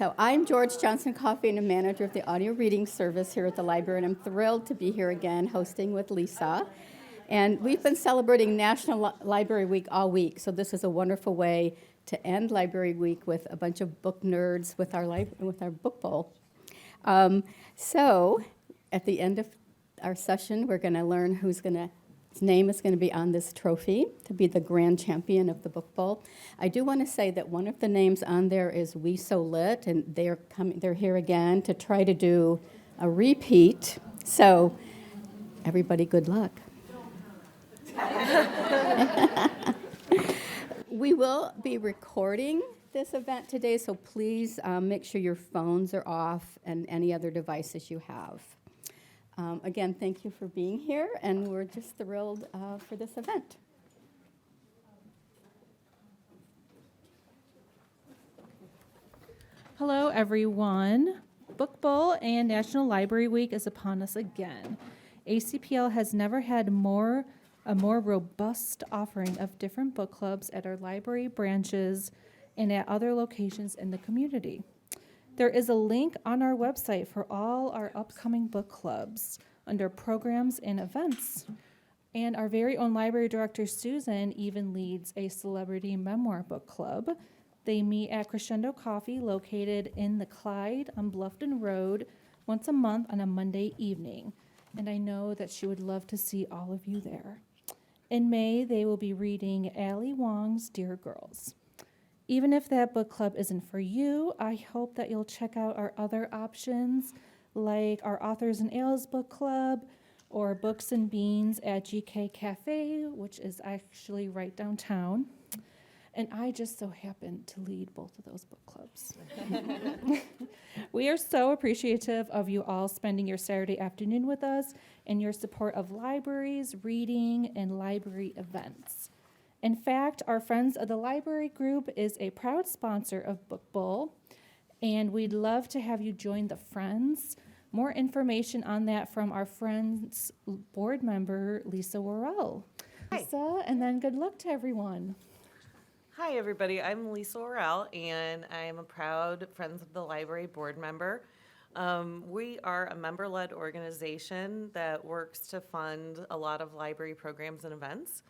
So I'm George Johnson Coffey, and I'm manager of the audio reading service here at the library, and I'm thrilled to be here again hosting with Lisa. And we've been celebrating National Library Week all week, so this is a wonderful way to end Library Week with a bunch of book nerds with our book bowl. So at the end of our session, we're going to learn his name is going to be on this trophy to be the grand champion of the book bowl. I do want to say that one of the names on there is We So Lit, and they're here again to try to do a repeat. So everybody, good luck. We will be recording this event today, so please make sure your phones are off and any other devices you have. Again, thank you for being here, and we're just thrilled for this event. Hello, everyone. Book Bowl and National Library Week is upon us again. ACPL has never had a more robust offering of different book clubs at our library branches and at other locations in the community. There is a link on our website for all our upcoming book clubs under programs and events. And our very own library director, Susan, even leads a celebrity memoir book club. They meet at Crescendo Coffee, located in the Clyde on Bluffton Road, once a month on a Monday evening. And I know that she would love to see all of you there. In May, they will be reading Ali Wong's Dear Girls. Even if that book club isn't for you, I hope that you'll check out our other options, like our Authors and Ales book club, or Books and Beans at GK Cafe, which is actually right downtown. And I just so happen to lead both of those book clubs. We are so appreciative of you all spending your Saturday afternoon with us and your support of libraries, reading, and library events. In fact, our Friends of the Library group is a proud sponsor of Book Bowl, and we'd love to have you join the Friends. More information on that from our Friends board member, Lisa Worrell. Hi. Lisa, and then good luck to everyone. Hi, everybody. I'm Lisa Worrell, and I'm a proud Friends of the Library board member. We are a member-led organization that works to fund a lot of library programs and events.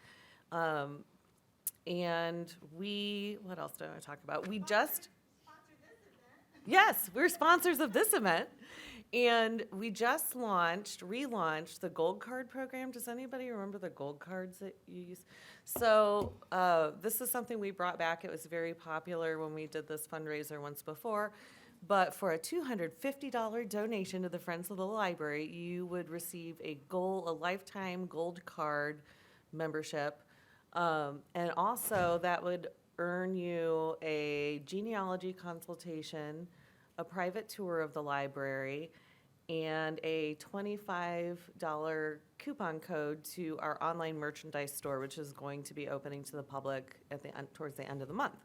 And what else do I want to talk about? We just sponsored this event. Yes, we're sponsors of this event. And we just relaunched the Gold Card program. Does anybody remember the Gold Cards that you used? So this is something we brought back. It was very popular when we did this fundraiser once before. But for a $250 donation to the Friends of the Library, you would receive a lifetime Gold Card membership. And also that would earn you a genealogy consultation, a private tour of the library, and a $25 coupon code to our online merchandise store, which is going to be opening to the public towards the end of the month.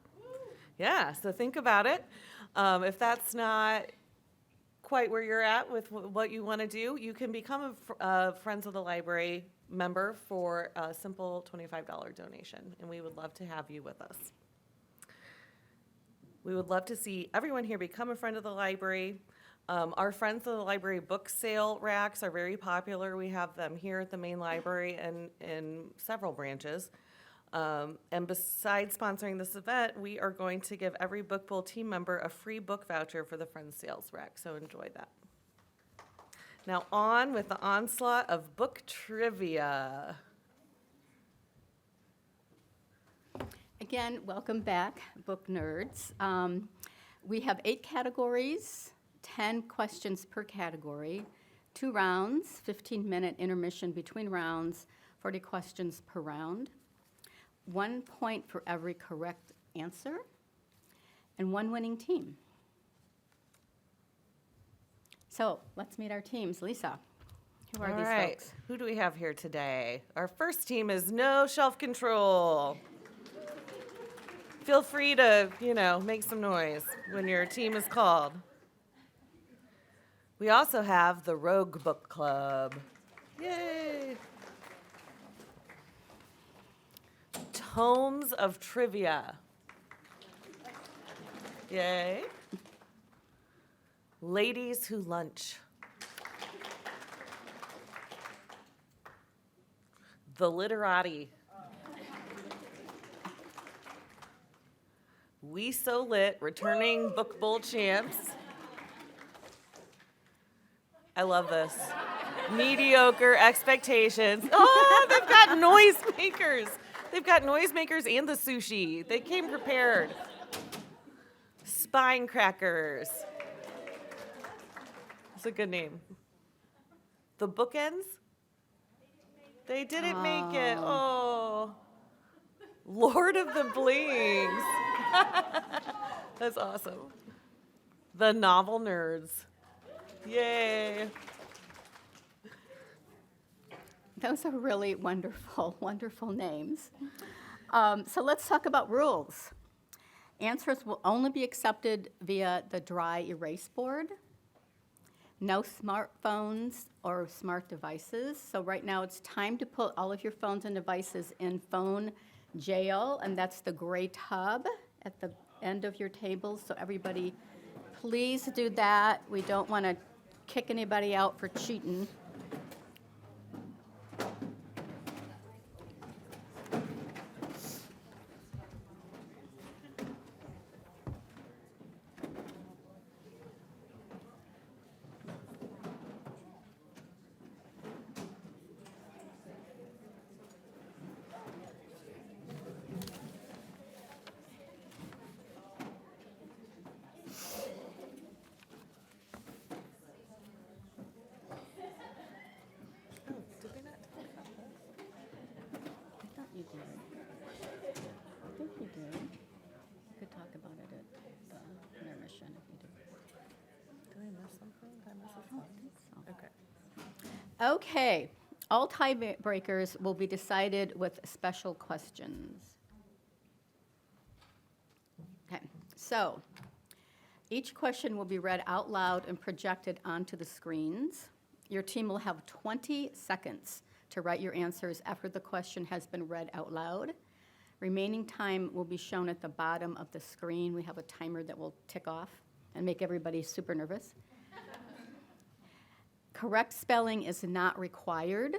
Yeah, so think about it. If that's not quite where you're at with what you want to do, you can become a Friends of the Library member for a simple $25 donation, and we would love to have you with us. We would love to see everyone here become a friend of the library. Our Friends of the Library book sale racks are very popular. We have them here at the main library and in several branches. And besides sponsoring this event, we are going to give every Book Bowl team member a free book voucher for the Friends sales rack, so enjoy that. Now on with the onslaught of book trivia. Again, welcome back, book nerds. We have 8 categories, 10 questions per category, 2 rounds, 15-minute intermission between rounds, 40 questions per round, 1 point for every correct answer, and 1 winning team. So let's meet our teams. Lisa, who are these folks? Who do we have here today? Our first team is No Shelf Control. Feel free to, make some noise when your team is called. We also have the Rogue Book Club. Yay! Tomes of Trivia. Yay. Ladies Who Lunch. The Literati. We So Lit, returning book bowl champs. I love this. Mediocre expectations. Oh, they've got noisemakers. They've got noisemakers and the sushi. They came prepared. Spine crackers. It's a good name. The Bookends. They didn't make it. Oh. Lord of the Blings. That's awesome. The Novel Nerds. Yay. Those are really wonderful, wonderful names. So let's talk about rules. Answers will only be accepted via the dry erase board. No smartphones or smart devices. So right now it's time to put all of your phones and devices in phone jail, and that's the gray tub at the end of your table. So everybody, please do that. We don't want to kick anybody out for cheating. I thought you did. I think you did. We could talk about it at the intermission if you did. Did I miss something? Did I miss a I slide? don't think so. Okay. Okay, all tiebreakers will be decided with special questions. Okay, so each question will be read out loud and projected onto the screens. Your team will have 20 seconds to write your answers after the question has been read out loud. Remaining time will be shown at the bottom of the screen. We have a timer that will tick off and make everybody super nervous. Correct spelling is not required.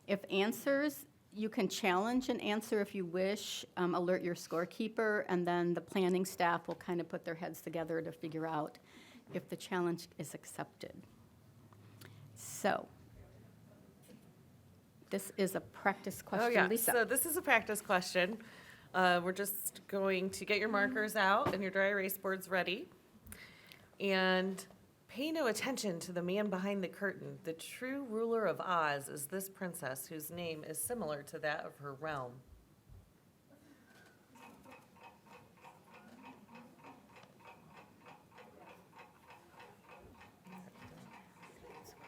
If answers, you can challenge an answer if you wish, alert your scorekeeper, and then the planning staff will kind of put their heads together to figure out if the challenge is accepted. So, this is a practice question, Oh, yeah. Lisa. So this is a practice question. We're just going to get your markers out and your dry erase boards ready. And pay no attention to the man behind the curtain. The true ruler of Oz is this princess whose name is similar to that of her realm.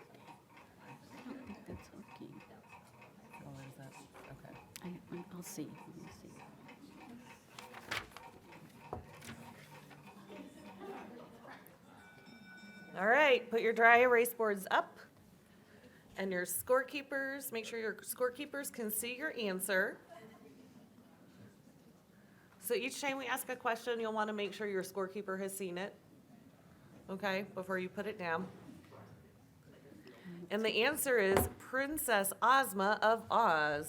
I don't think that's working. Oh, is that? Okay. I'll see. Let me see. All right, put your dry erase boards up. And your scorekeepers, make sure your scorekeepers can see your answer. So each time we ask a question, you'll want to make sure your scorekeeper has seen it, okay, before you put it down. And the answer is Princess Ozma of Oz.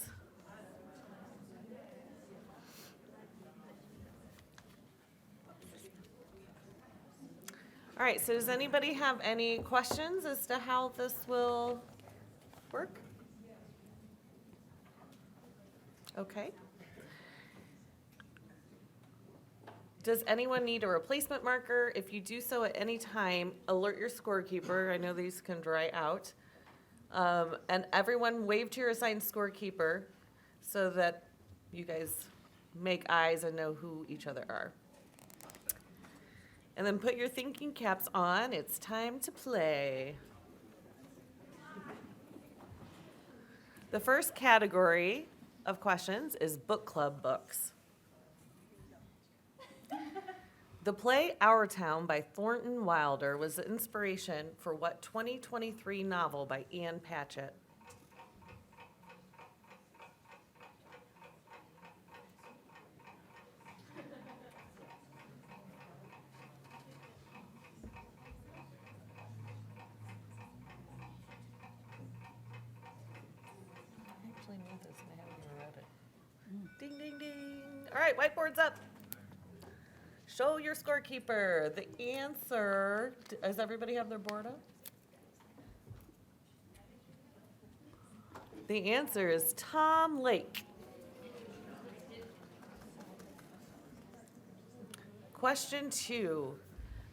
All right, so does anybody have any questions as to how this will work? Okay. Does anyone need a replacement marker? If you do so at any time, alert your scorekeeper. I know these can dry out. And everyone wave to your assigned scorekeeper so that you guys make eyes and know who each other are. And then put your thinking caps on. It's time to play. The first category of questions is book club books. The play Our Town by Thornton Wilder was the inspiration for what 2023 novel by Anne Patchett? Ding, ding, ding. All right, whiteboard's up. Show your scorekeeper. The answer, does everybody have their board up? The answer is Tom Lake. Question 2.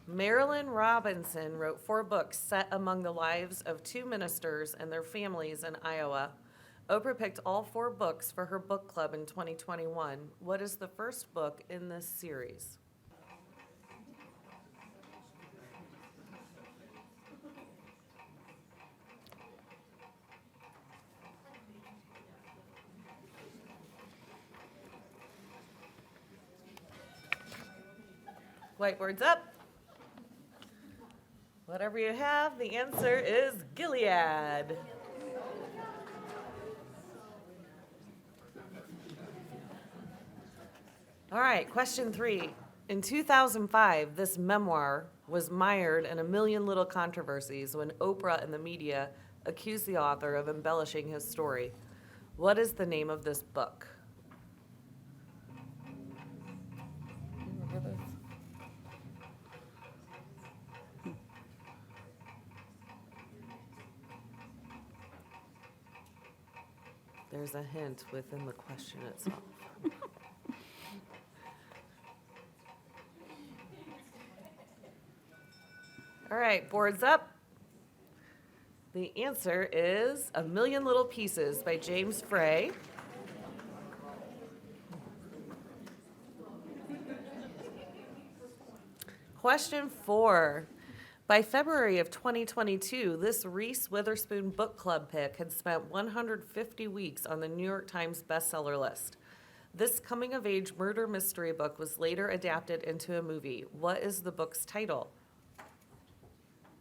Marilyn Robinson wrote 4 books set among the lives of 2 ministers and their families in Iowa. Oprah picked all 4 books for her book club in 2021. What is the first book in this series? Whiteboard's up. Whatever you have, the answer is Gilead. All right, question 3. In 2005, this memoir was mired in a million little controversies when Oprah and the media accused the author of embellishing his story. What is the name of this book? Remember this? There's a hint within the question itself. All right, board's up. The answer is A Million Little Pieces by James Frey. Question 4. By February of 2022, this Reese Witherspoon book club pick had spent 150 weeks on the New York Times bestseller list. This coming-of-age murder mystery book was later adapted into a movie. What is the book's title?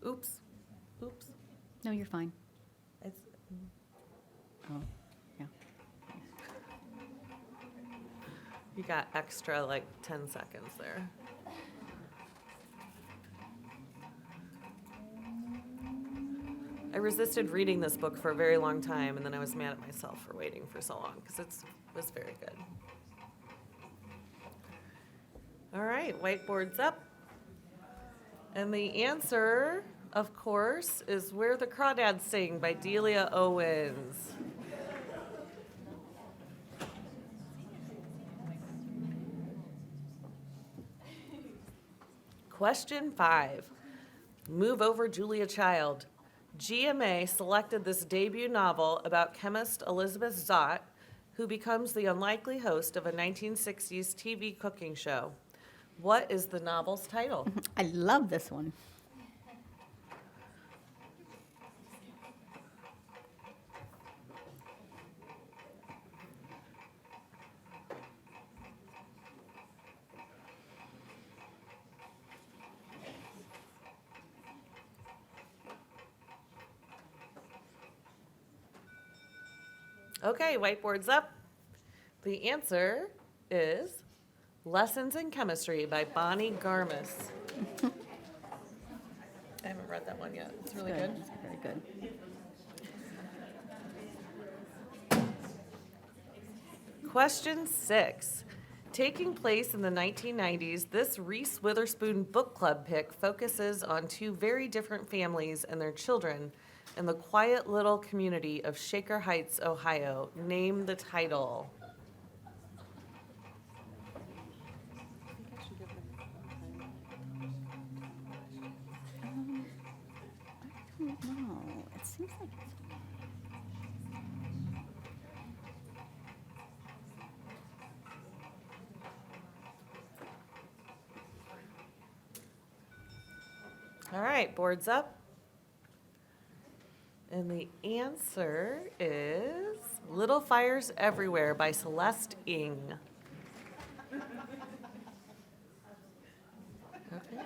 Oops. Oops. No, you're fine. It's, Oh, yeah. you got extra like 10 seconds there. I resisted reading this book for a very long time, and then I was mad at myself for waiting for so long because it was very good. All right, whiteboard's up. And the answer, of course, is Where the Crawdads Sing by Delia Owens. Question 5. Move over, Julia Child. GMA selected this debut novel about chemist Elizabeth Zott, who becomes the unlikely host of a 1960s TV cooking show. What is the novel's title? I love this one. Okay, whiteboard's up. The answer is Lessons in Chemistry by Bonnie Garmis. I haven't read that one yet. It's really good. It's very good. Question 6. Taking place in the 1990s, this Reese Witherspoon book club pick focuses on 2 very different families and their children in the quiet little community of Shaker Heights, Ohio. Name the title. I don't know. It seems like All right, board's up. And the answer is Little Fires Everywhere by Celeste Ng. Okay.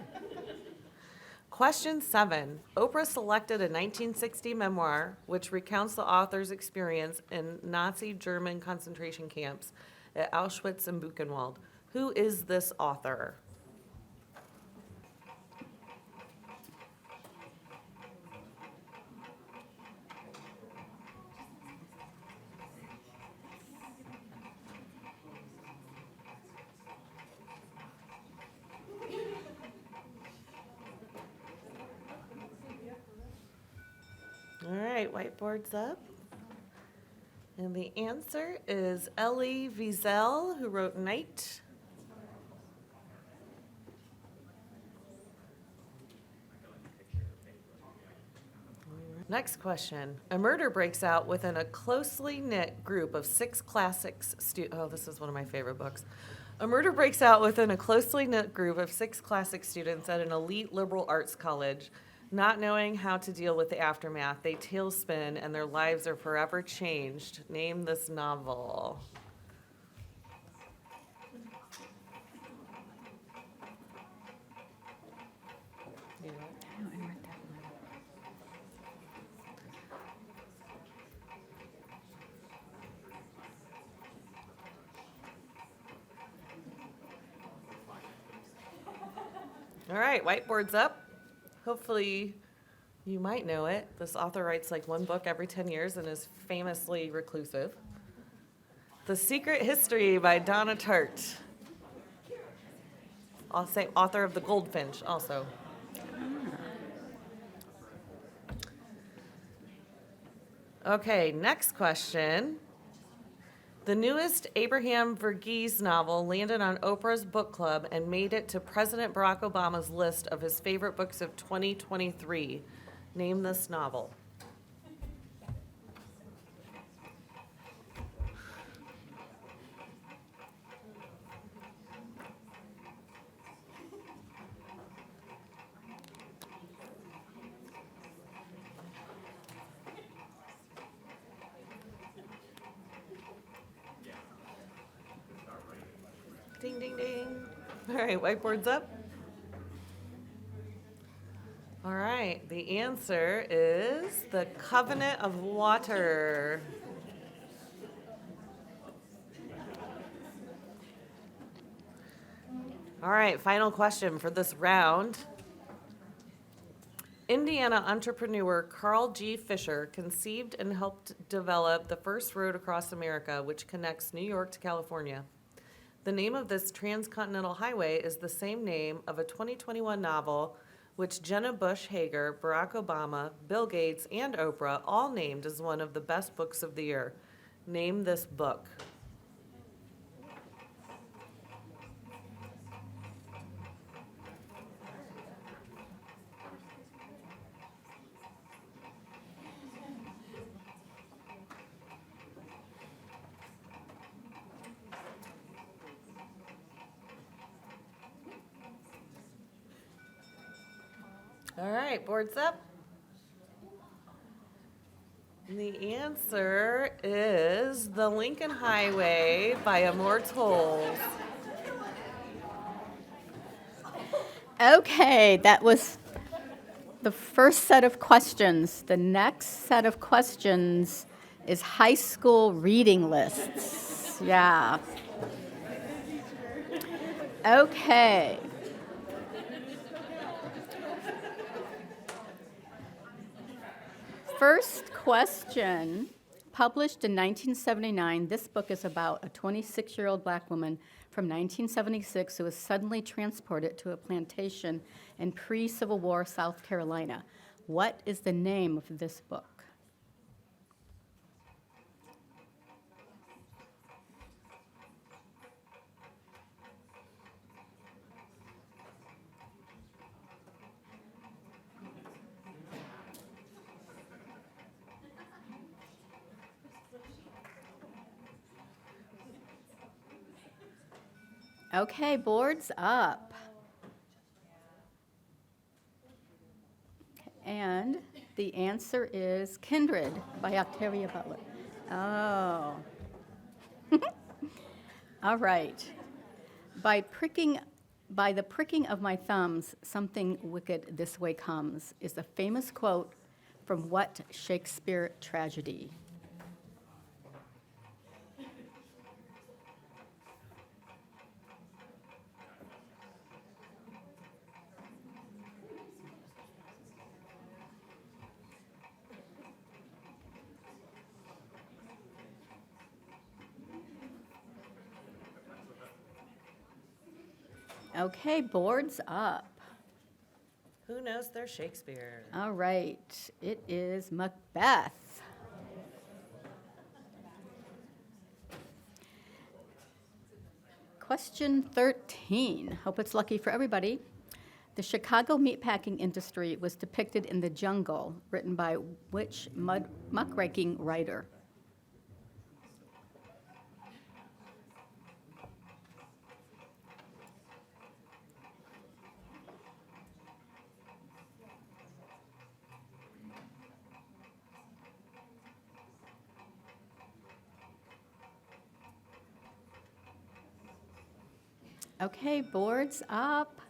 Question 7. Oprah selected a 1960 memoir which recounts the author's experience in Nazi German concentration camps at Auschwitz and Buchenwald. Who is this author? right, whiteboard's up. And the answer is Elie Wiesel, who wrote Night. Next question. A murder breaks out within a closely knit group of six classics oh, this is one of my favorite books. A murder breaks out within a closely knit group of six classic students at an elite liberal arts college. Not knowing how to deal with the aftermath, they tailspin and their lives are forever changed. Name this novel. All right, whiteboard's up. Hopefully you might know it. This author writes like one book every 10 years and is famously reclusive. The Secret History by Donna Tartt. I'll say author of The Goldfinch also. Okay, next question. The newest Abraham Verghese novel landed on Oprah's book club and made it to President Barack Obama's list of his favorite books of 2023. Name this novel. Ding, ding, ding. All right, whiteboard's up. All right, the answer is The Covenant of Water. All right, final question for this round. Indiana entrepreneur Carl G. Fisher conceived and helped develop the first road across America, which connects New York to California. The name of this transcontinental highway is the same name of a 2021 novel which Jenna Bush Hager, Barack Obama, Bill Gates, and Oprah all named as one of the best books of the year. Name this book. All right, board's up. The answer is The Lincoln Highway by Amor Tolls. Okay, that was the first set of questions. The next set of questions is high school reading lists. Yeah. Okay. First question, published in 1979, this book is about a 26-year-old black woman from 1976 who was suddenly transported to a plantation in pre-Civil War South Carolina. What is the name of this book? Okay, board's up. And the answer is Kindred by Octavia Butler. Oh. All right. By the pricking of my thumbs, something wicked this way comes, is the famous quote from what Shakespeare tragedy? Okay, board's up. Who knows their Shakespeare? All right, it is Macbeth. Question 13. Hope it's lucky for everybody. The Chicago meatpacking industry was depicted in The Jungle, written by which muckraking writer? Okay, boards up.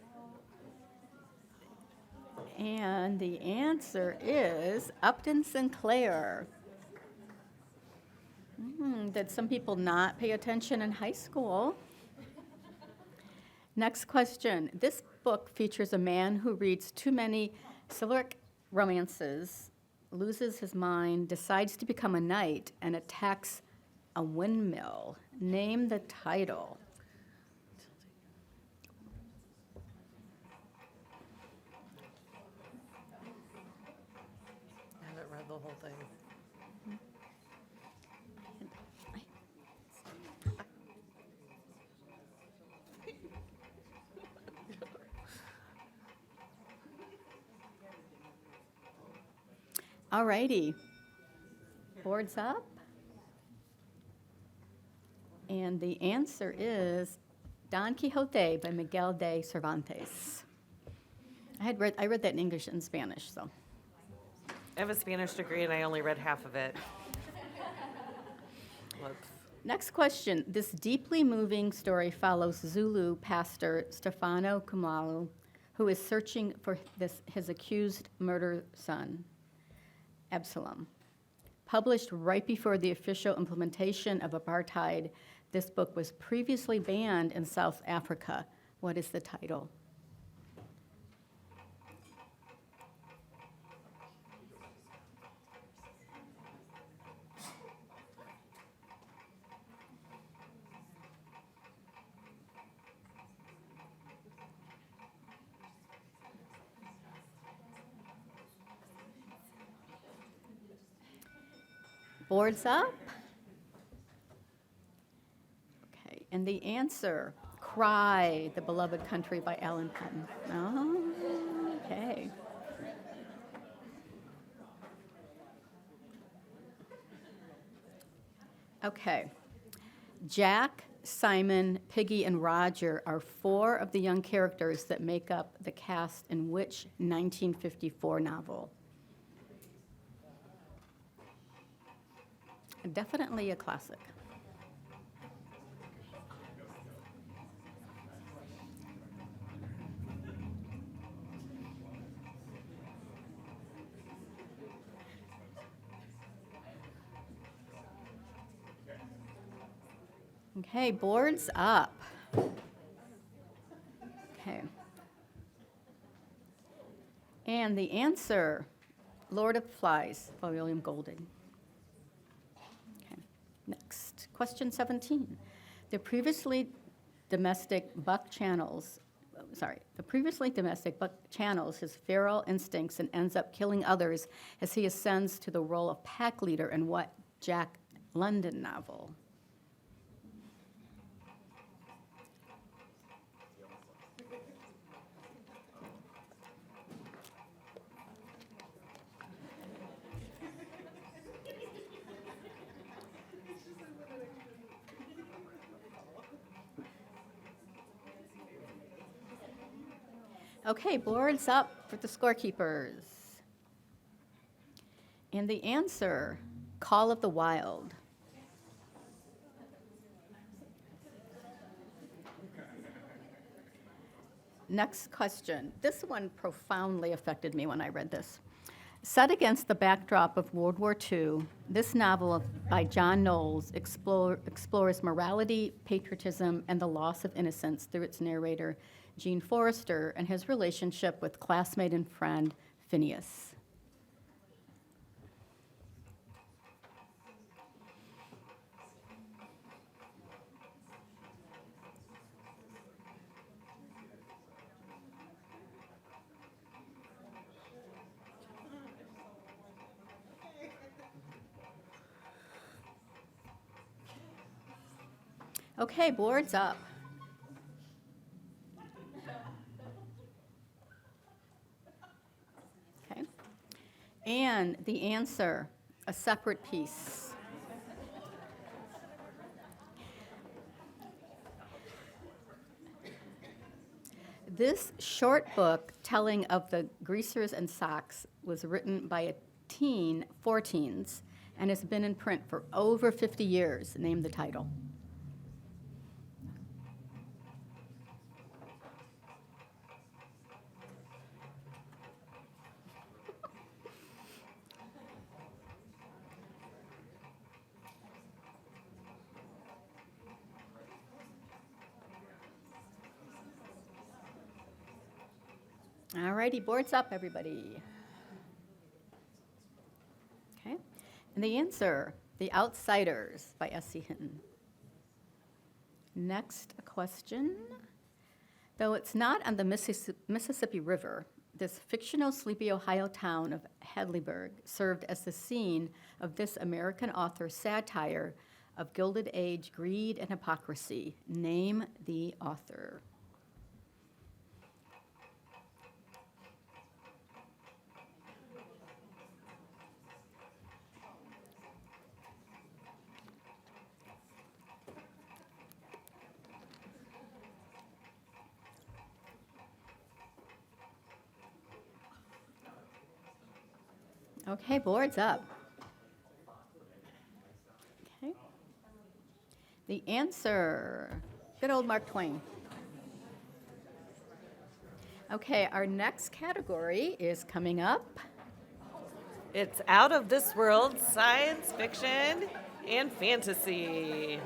And the answer is Upton Sinclair. Did some people not pay attention in high school? Next question. This book features a man who reads too many Siluric romances, loses his mind, decides to become a knight, and attacks a windmill. Name the title. I haven't read the whole thing. All righty. Boards up. And the answer is Don Quixote by Miguel de Cervantes. I read that in English and Spanish, so. I have a Spanish degree and I only read half of it. Whoops. Next question. This deeply moving story follows Zulu pastor Stefano Kumalu, who is searching for his accused murder son, Absalom. Published right before the official implementation of apartheid, this book was previously banned in South Africa. What is the title? Boards up. Okay, and the answer, Cry, the Beloved Country by Alan Paton. Oh, okay. Okay. Jack, Simon, Piggy, and Roger are four of the young characters that make up the cast in which 1954 novel? Definitely a classic. Okay, boards up. Okay. And the answer, Lord of the Flies by William Golding. Next, question 17. The previously domestic buck channels his feral instincts and ends up killing others as he ascends to the role of pack leader in what Jack London novel? Okay, boards up for the scorekeepers. And the answer, Call of the Wild. Next question. This one profoundly affected me when I read this. Set against the backdrop of World War II, this novel by John Knowles explores morality, patriotism, and the loss of innocence through its narrator, Gene Forrester, and his relationship with classmate and friend Phineas. Okay, boards up. Okay. And the answer, a separate piece. This short book telling of the greasers and socks was written by a teen, 4 teens, and has been in print for over 50 years. Name the title. All righty, boards up, everybody. Okay, and the answer, The Outsiders by S.C. Hinton. Next question. Though it's not on the Mississippi River, this fictional sleepy Ohio town of Hadleyburg served as the scene of this American author's satire of Gilded Age greed and hypocrisy. Name the author. Okay, boards up. Okay. The answer, good old Mark Twain. Okay, our next category is coming up. It's out of this world science fiction and fantasy.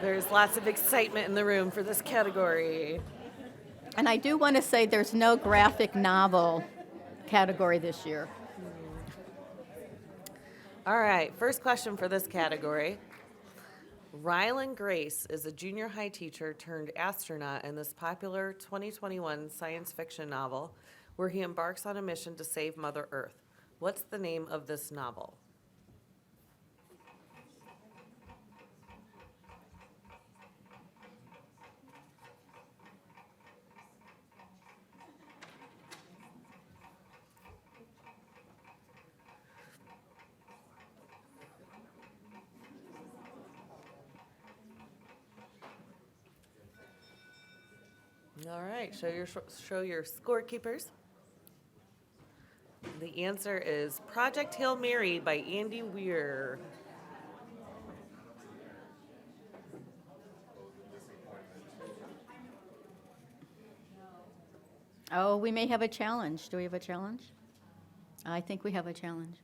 There's lots of excitement in the room for this category. And I do want to say there's no graphic novel category this year. All right, first question for this category. Rylan Grace is a junior high teacher turned astronaut in this popular 2021 science fiction novel where he embarks on a mission to save Mother Earth. What's the name of this novel? All right, show your scorekeepers. The answer is Project Hail Mary by Andy Weir. Oh, we may have a challenge. Do we have a challenge? I think we have a challenge.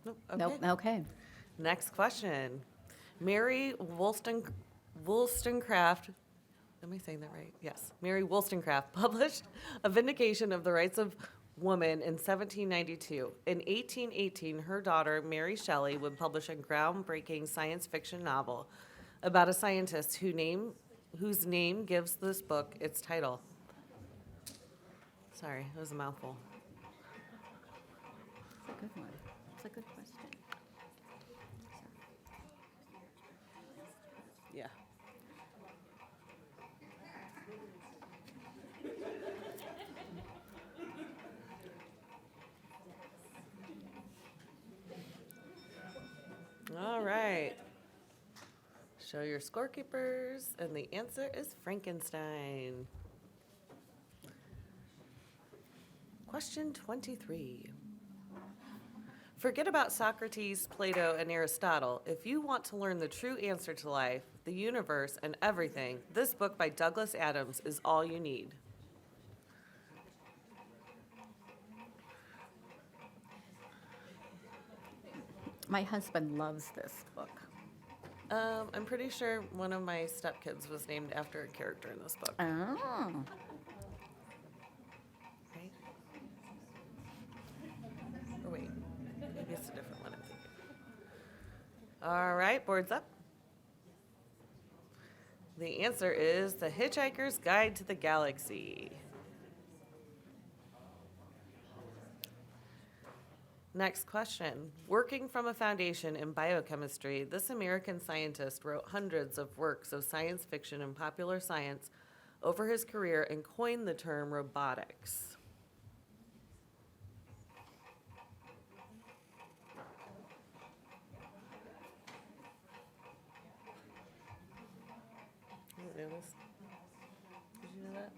Nope, okay. Nope, okay. Next question. Mary Wollstonecraft, am I saying that right? Yes. Mary Wollstonecraft published A Vindication of the Rights of Woman in 1792. In 1818, her daughter, Mary Shelley, would publish a groundbreaking science fiction novel about a scientist whose name gives this book its title. Sorry, it was a mouthful. It's a good one. It's a good question. Yeah. All right. Show your scorekeepers, and the answer is Frankenstein. Question 23. Forget about Socrates, Plato, and Aristotle. If you want to learn the true answer to life, the universe, and everything, this book by Douglas Adams is all you need. My husband loves this book. I'm pretty sure one of my stepkids was named after a character in this book. Oh. Right? Or wait, maybe it's a different one I'm thinking. All right, boards up. The answer is The Hitchhiker's Guide to the Galaxy. Next question. Working from a foundation in biochemistry, this American scientist wrote hundreds of works of science fiction and popular science over his career and coined the term robotics. I didn't know this. Did you know that?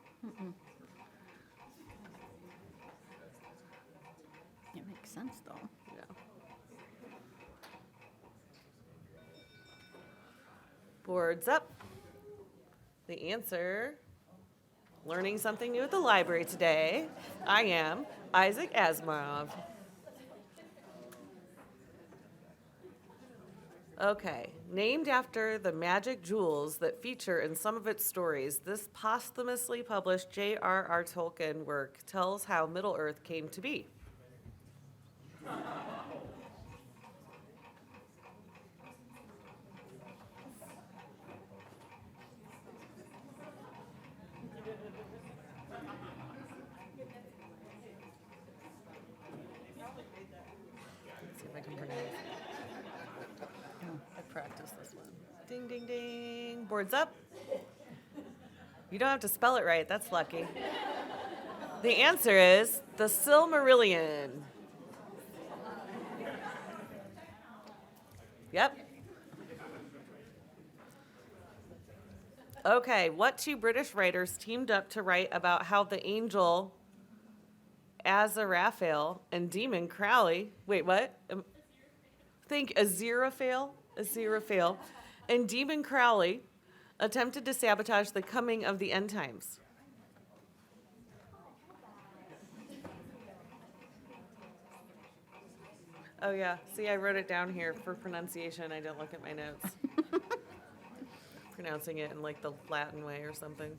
It makes sense, though. Yeah. Boards up. The answer, learning something new at the library today. I am Isaac Asimov. Okay, named after the magic jewels that feature in some of its stories, this posthumously published J.R.R. Tolkien work tells how Middle-earth came to be. Let's see if I can pronounce it. I practiced this one. Ding, ding, ding. Boards up. You don't have to spell it right. That's lucky. The answer is the Silmarillion. Yep. Okay, what two British writers teamed up to write about how the angel Aziraphale and demon Crowley, wait, what? Think Aziraphale and demon Crowley attempted to sabotage the coming of the end times? Oh yeah, see, I wrote it down here for pronunciation. I didn't look at my notes. Pronouncing it in like the Latin way or something.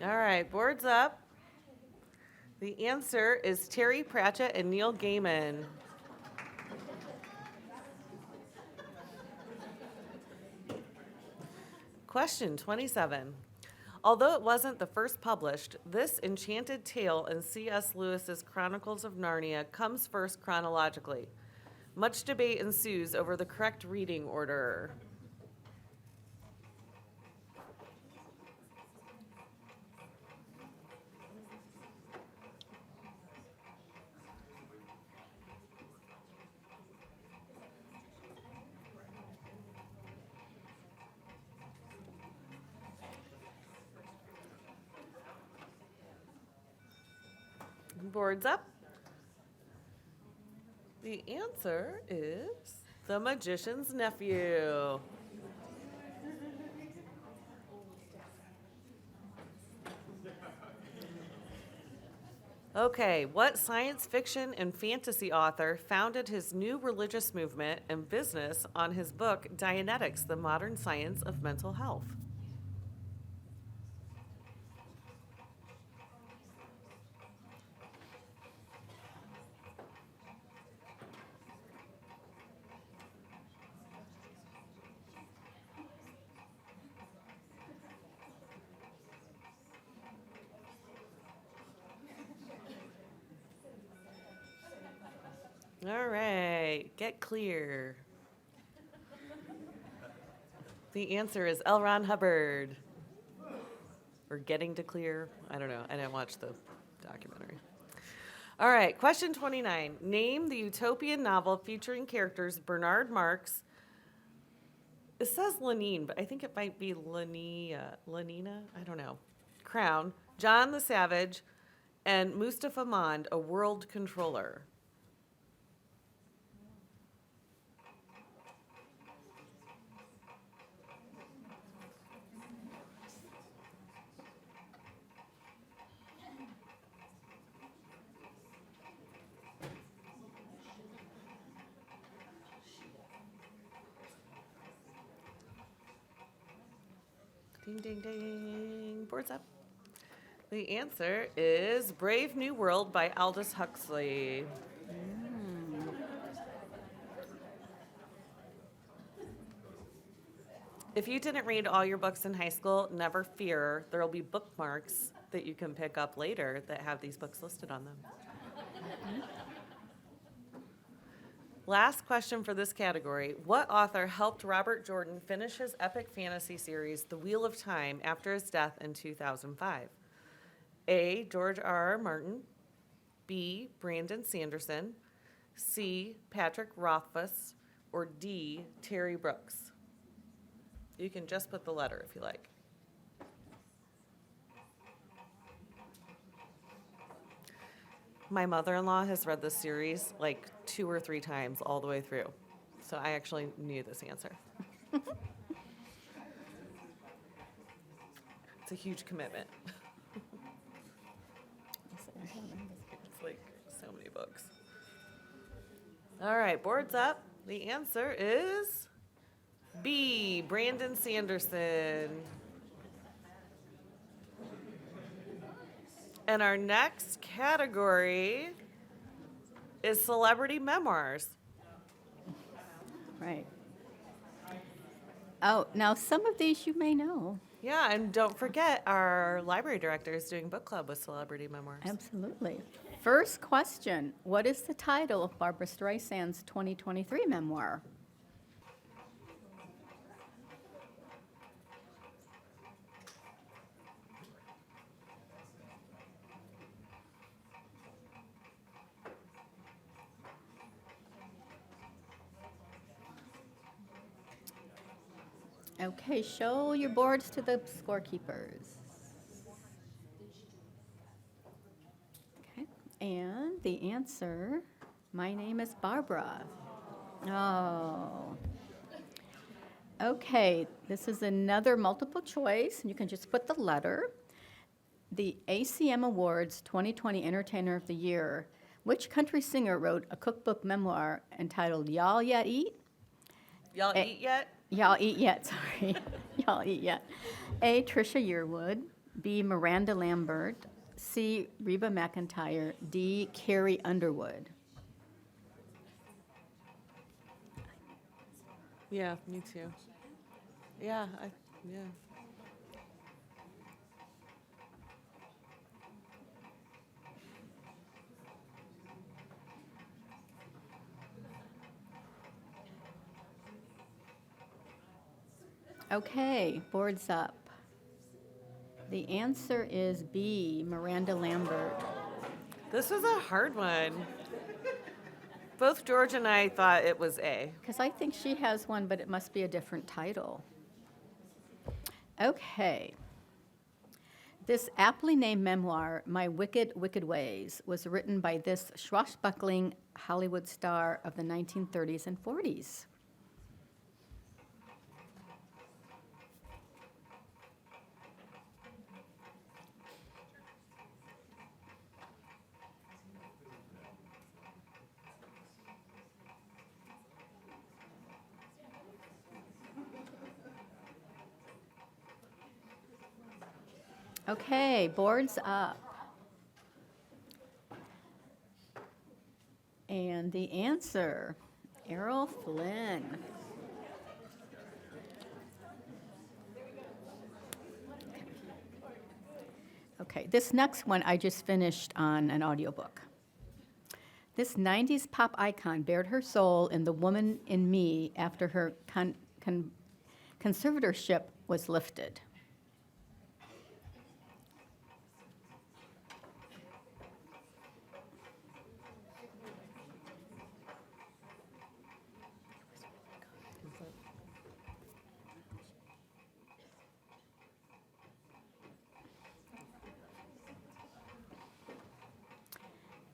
All right, boards up. The answer is Terry Pratchett and Neil Gaiman. Question 27. Although it wasn't the first published, this enchanted tale in C.S. Lewis's Chronicles of Narnia comes first chronologically. Much debate ensues over the correct reading order. Boards up. The answer is The Magician's Nephew. Okay, what science fiction and fantasy author founded his new religious movement and business on his book Dianetics, the Modern Science of Mental Health? All right, get clear. The answer is L. Ron Hubbard. Or Getting to Clear. I don't know. I didn't watch the documentary. All right, question 29. Name the utopian novel featuring characters Bernard Marx. It says Lenine, but I think it might be Lenina. I don't know. Crown, John the Savage, and Mustafa Mond, a world controller. Ding, ding, ding. Boards up. The answer is Brave New World by Aldous Huxley. If you didn't read all your books in high school, never fear. There will be bookmarks that you can pick up later that have these books listed on them. Last question for this category. What author helped Robert Jordan finish his epic fantasy series, The Wheel of Time, after his death in 2005? A. George R.R. Martin. B. Brandon Sanderson. C. Patrick Rothfuss. Or D. Terry Brooks. You can just put the letter if you like. My mother-in-law has read this series like 2 or 3 times all the way through. So I actually knew this answer. It's a huge commitment. It's like so many books. All right, board's up. The answer is B, Brandon Sanderson. And our next category is celebrity memoirs. Right. Oh, now some of these you may know. Yeah, and don't forget our library director is doing book club with celebrity memoirs. Absolutely. First question, what is the title of Barbara Streisand's 2023 memoir? Okay, show your boards to the scorekeepers. Okay, and the answer, my name is Barbara. Oh. Okay, this is another multiple choice, and you can just put the letter. The ACM Awards 2020 Entertainer of the Year. Which country singer wrote a cookbook memoir entitled Y'all Yet Eat? Y'all eat yet? Y'all eat yet, sorry. Y'all eat yet. A, Trisha Yearwood. B, Miranda Lambert. C, Reba McEntire. D, Carrie Underwood. Yeah, me too. Yeah, yeah. Okay, boards up. The answer is B, Miranda Lambert. This was a hard one. Both George and I thought it was A. Because I think she has one, but it must be a different title. Okay. This aptly named memoir, My Wicked, Wicked Ways, was written by this swashbuckling Hollywood star of the 1930s and 40s. Okay, boards up. And the answer, Errol Flynn. Okay, this next one I just finished on an audiobook. This 90s pop icon bared her soul in The Woman in Me after her conservatorship was lifted.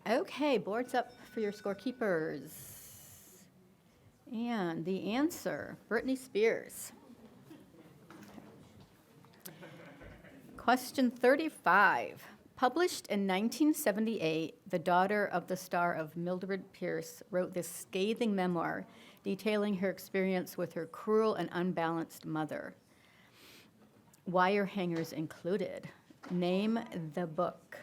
Okay, boards up for your scorekeepers. And the answer, Britney Spears. Question 35. Published in 1978, the daughter of the star of Mildred Pierce wrote this scathing memoir detailing her experience with her cruel and unbalanced mother. Wire hangers included. Name the book.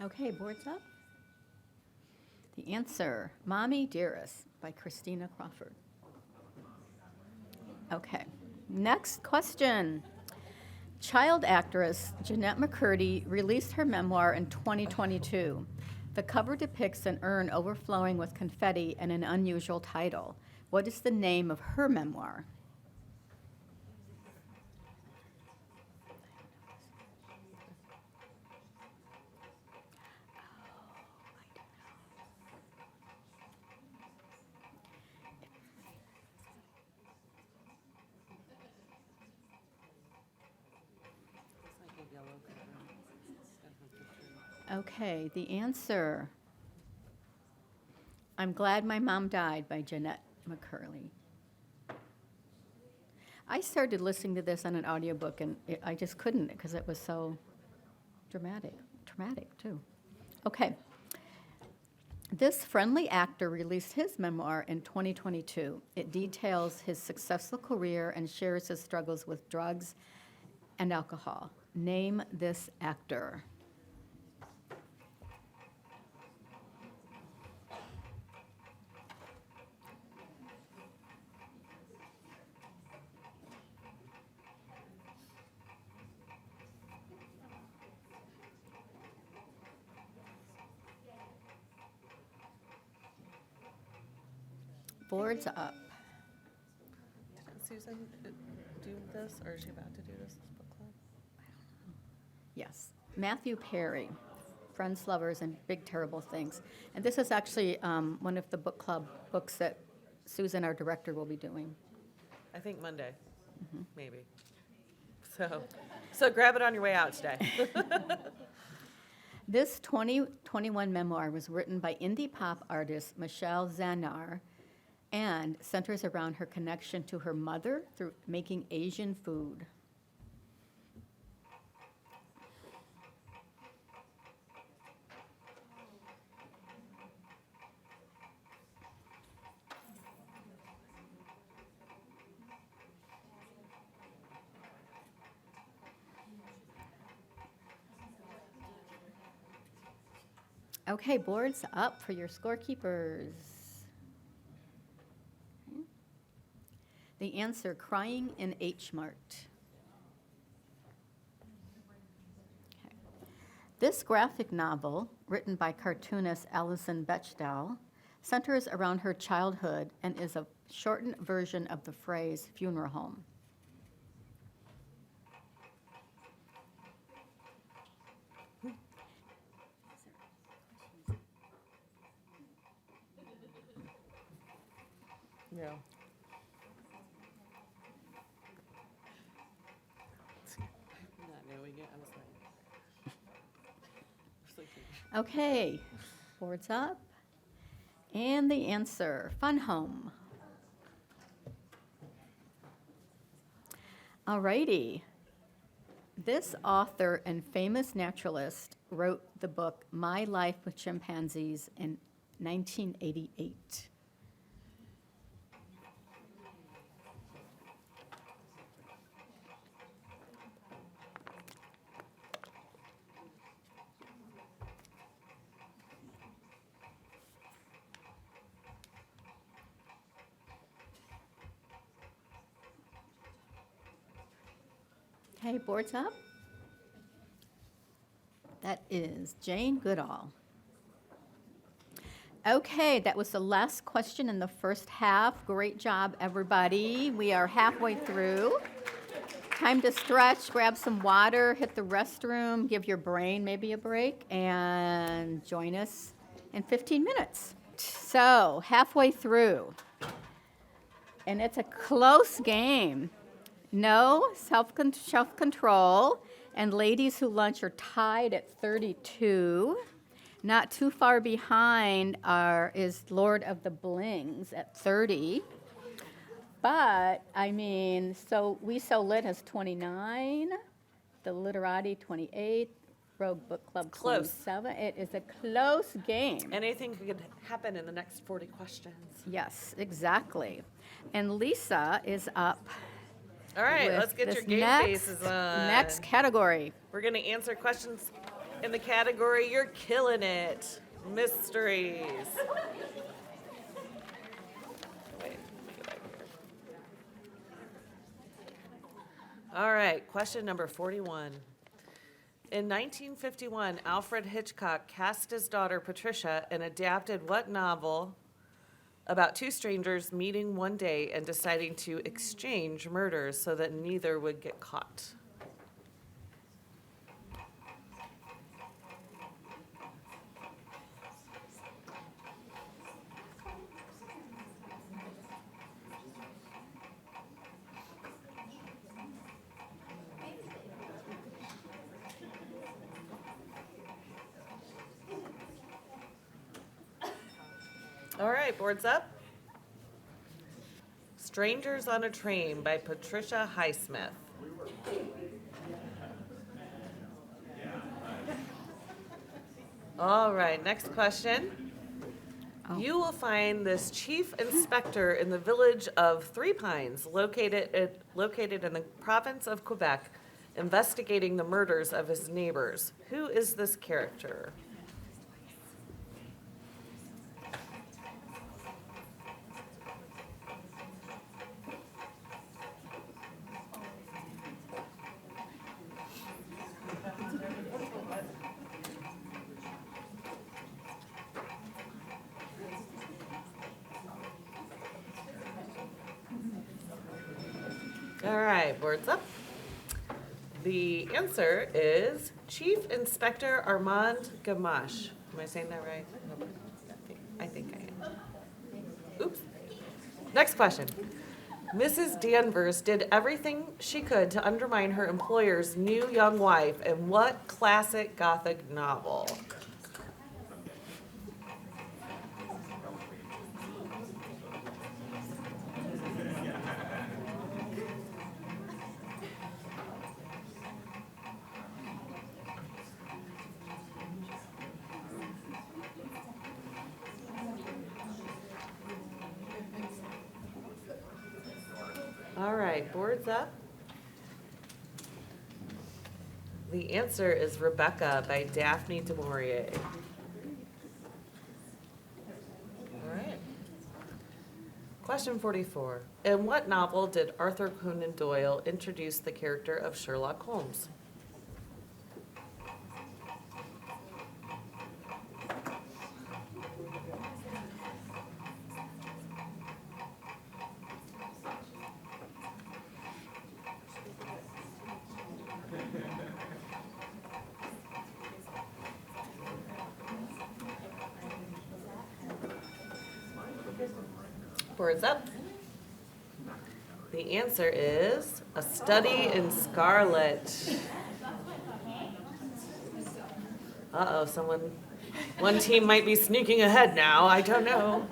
Okay, boards up. The answer, Mommy Dearest by Christina Crawford. Okay, next question. Child actress Jeanette McCurdy released her memoir in 2022. The cover depicts an urn overflowing with confetti and an unusual title. What is the name of her memoir? Okay, the answer, I'm Glad My Mom Died by Jeanette McCurdy. I started listening to this on an audiobook, and I just couldn't because it was so dramatic too. Okay. This friendly actor released his memoir in 2022. It details his successful career and shares his struggles with drugs and alcohol. Name this actor. Boards up. Didn't Susan do this, or is she about to do this book club? Yes. Matthew Perry, Friends, Lovers, and Big Terrible Things. And this is actually one of the book club books that Susan, our director, will be doing. I think Monday, maybe. So grab it on your way out today. This 2021 memoir was written by indie pop artist Michelle Zanar and centers around her connection to her mother through making Asian food. Okay, boards up for your scorekeepers. The answer, Crying in H Mart. Okay. This graphic novel, written by cartoonist Alison Bechdel, centers around her childhood and is a shortened version of the phrase funeral home. Yeah. Not knowing it, I was like, sleeping. Okay, boards up. And the answer, Fun Home. Alrighty. This author and famous naturalist wrote the book My Life with Chimpanzees in 1988. Okay, boards up. That is Jane Goodall. Okay, that was the last question in the first half. Great job, everybody. We are halfway through. Time to stretch, grab some water, hit the restroom, give your brain maybe a break, and join us in 15 minutes. So, halfway through. And it's a close game. No self-control, and Ladies Who Lunch are tied at 32. Not too far behind is Lord of the Blings at 30. But, I mean, so We So Lit has 29, the Literati 28, Rogue Book Club Close. 27. It is a close game. Anything could happen in the next 40 questions. Yes, exactly. And Lisa is up. All right, with let's get your this game faces on. Next category. We're going to answer questions in the category You're Killing It, Mysteries. Wait, let me go back here. All right, question number 41. In 1951, Alfred Hitchcock cast his daughter Patricia and adapted what novel about two strangers meeting one day and deciding to exchange murders so that neither would get caught? All right, boards up. Strangers on a Train by Patricia Highsmith. All right, next question. You will find this chief inspector in the village of Three Pines, located in the province of Quebec, investigating the murders of his neighbors. Who is this character? All right, boards up. The answer is Chief Inspector Armand Gamache. Am I saying that right? I think I am. Oops. Next question. Mrs. Danvers did everything she could to undermine her employer's new young wife in what classic Gothic novel? All right, boards up. The answer is Rebecca by Daphne du Maurier. All right. Question 44. In what novel did Arthur Conan Doyle introduce the character of Sherlock Holmes? Boards up. The answer is A Study in Scarlet. Uh-oh, one team might be sneaking ahead now. I don't know.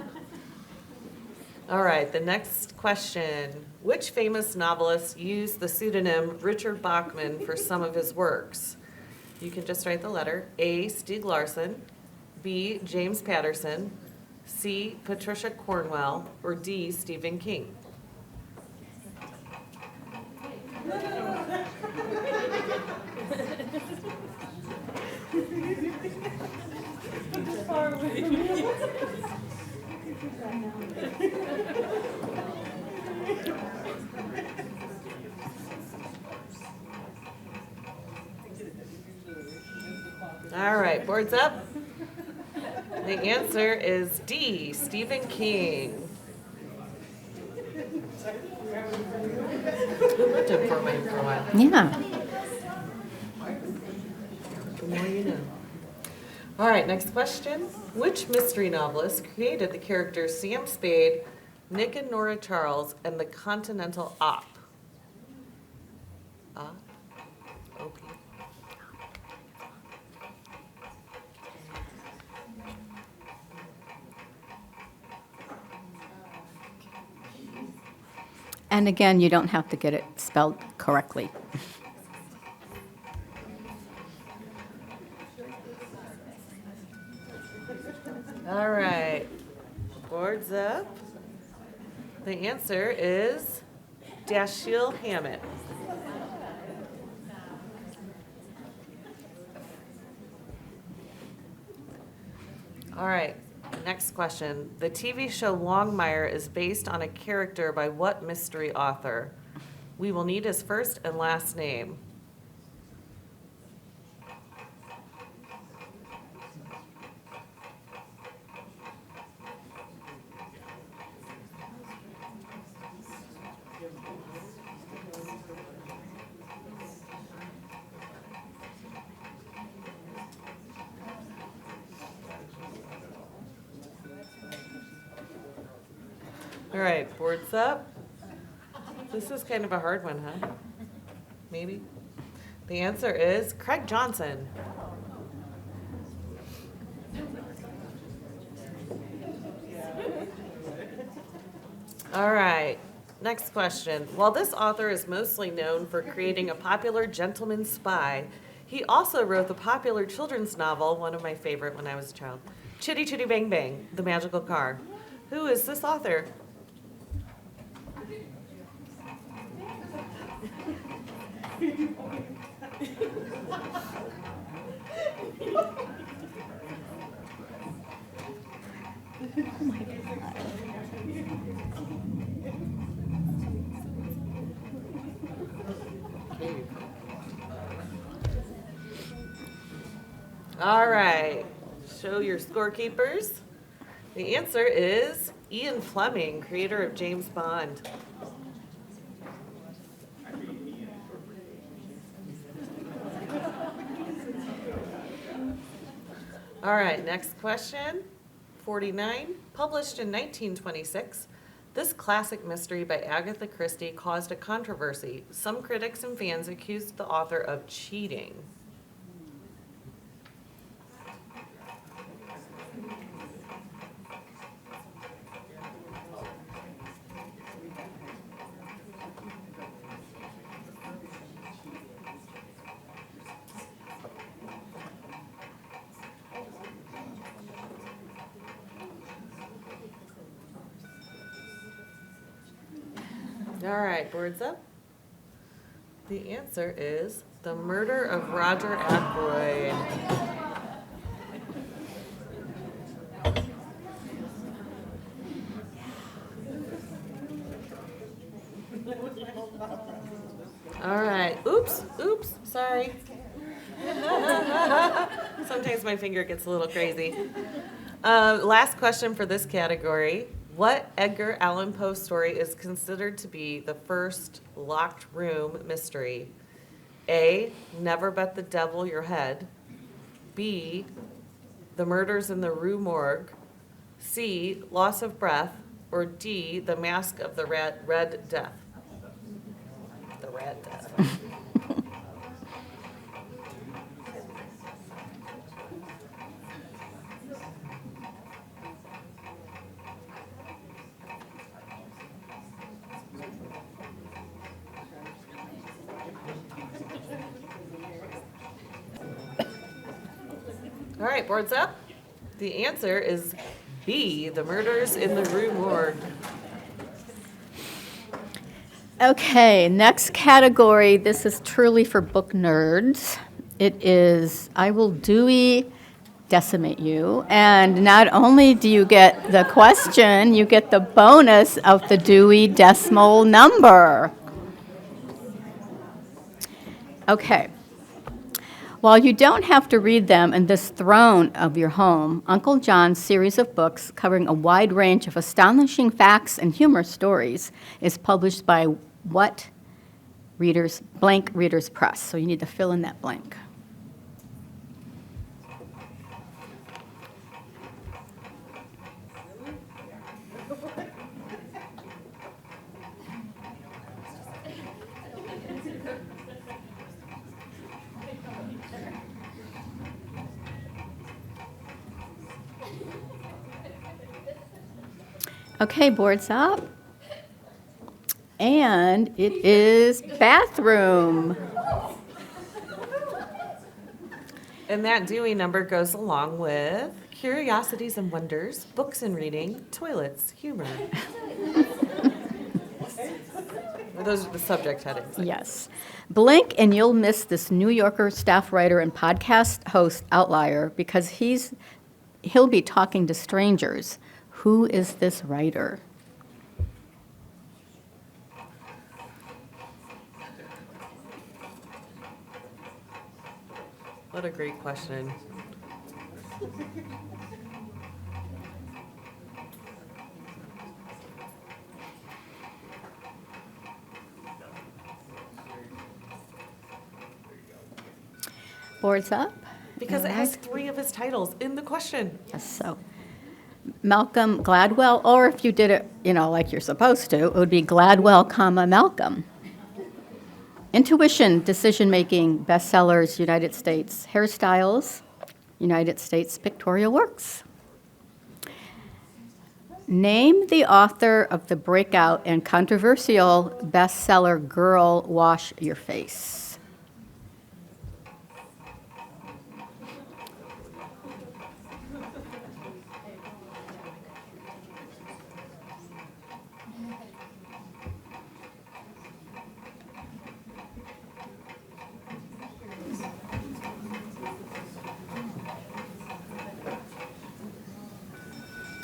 All right, the next question. Which famous novelist used the pseudonym Richard Bachman for some of his works? You can just write the letter. A, Stieg Larsson. B, James Patterson. C, Patricia Cornwell. Or D, Stephen King. All right, boards up. The answer is D, Stephen King. Lived in Fort Wayne for a while. Yeah. The more you know. All right, next question. Which mystery novelist created the characters Sam Spade, Nick and Nora Charles, and the Continental Op? OP. And again, you don't have to get it spelled correctly. All right, boards up. The answer is Dashiell Hammett. All right, next question. The TV show Longmire is based on a character by what mystery author? We will need his first and last name. All right, boards up. This is kind of a hard one, huh? Maybe? The answer is Craig Johnson. All right, next question. While this author is mostly known for creating a popular gentleman spy, he also wrote the popular children's novel, one of my favorite when I was a child, Chitty Chitty Bang Bang, The Magical Car. Who is this author? All right, show your scorekeepers. The answer is Ian Fleming, creator of James Bond. All right, next question. 49, published in 1926. This classic mystery by Agatha Christie caused a controversy. Some critics and fans accused the author of cheating. All right, boards up. The answer is The Murder of Roger Ackroyd. All right, oops, sorry. Sometimes my finger gets a little crazy. Last question for this category. What Edgar Allan Poe story is considered to be the first locked room mystery? A, Never Bet the Devil Your Head. B, The Murders in the Rue Morgue. C, Loss of Breath. Or D, The Mask of the Red Death. The Red Death. All right, boards up. The answer is B, The Murders in the Rue Morgue. Okay, next category. This is truly for book nerds. It is I Will Dewey Decimate You. And not only do you get the question, you get the bonus of the Dewey Decimal Number. Okay. While you don't have to read them in this throne of your home, Uncle John's series of books covering a wide range of astonishing facts and humor stories is published by what readers, blank Readers Press. So you need to fill in that blank. Okay, boards up. And it is bathroom. And that Dewey number goes along with curiosities and wonders, books and reading, toilets, humor. Those are the subject headings. Yes. Blink and you'll miss this New Yorker staff writer and podcast host outlier because he's he'll be talking to strangers. Who is this writer? What a great question. Boards up? Because it has 3 of his titles in the question. Yes, so Malcolm Gladwell, or if you did it, like you're supposed to, it would be Gladwell, comma, Malcolm. Intuition, decision-making, bestsellers, United States. Hairstyles, United States pictorial works. Name the author of the breakout and controversial bestseller Girl, Wash Your Face.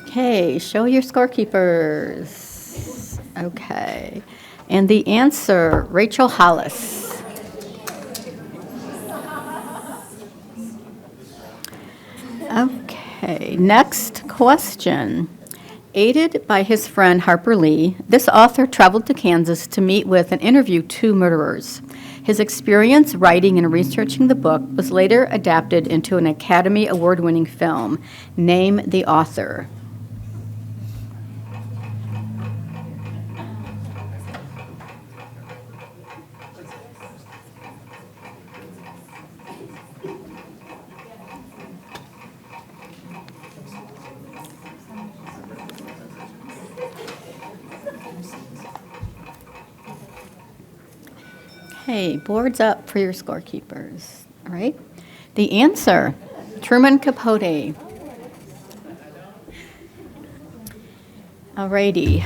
Okay, show your scorekeepers. Okay, and the answer, Rachel Hollis. Okay, next question. Aided by his friend Harper Lee, this author traveled to Kansas to meet with and interview 2 murderers. His experience writing and researching the book was later adapted into an Academy Award-winning film. Name the author. Okay, boards up for your scorekeepers. All right. The answer, Truman Capote. All righty.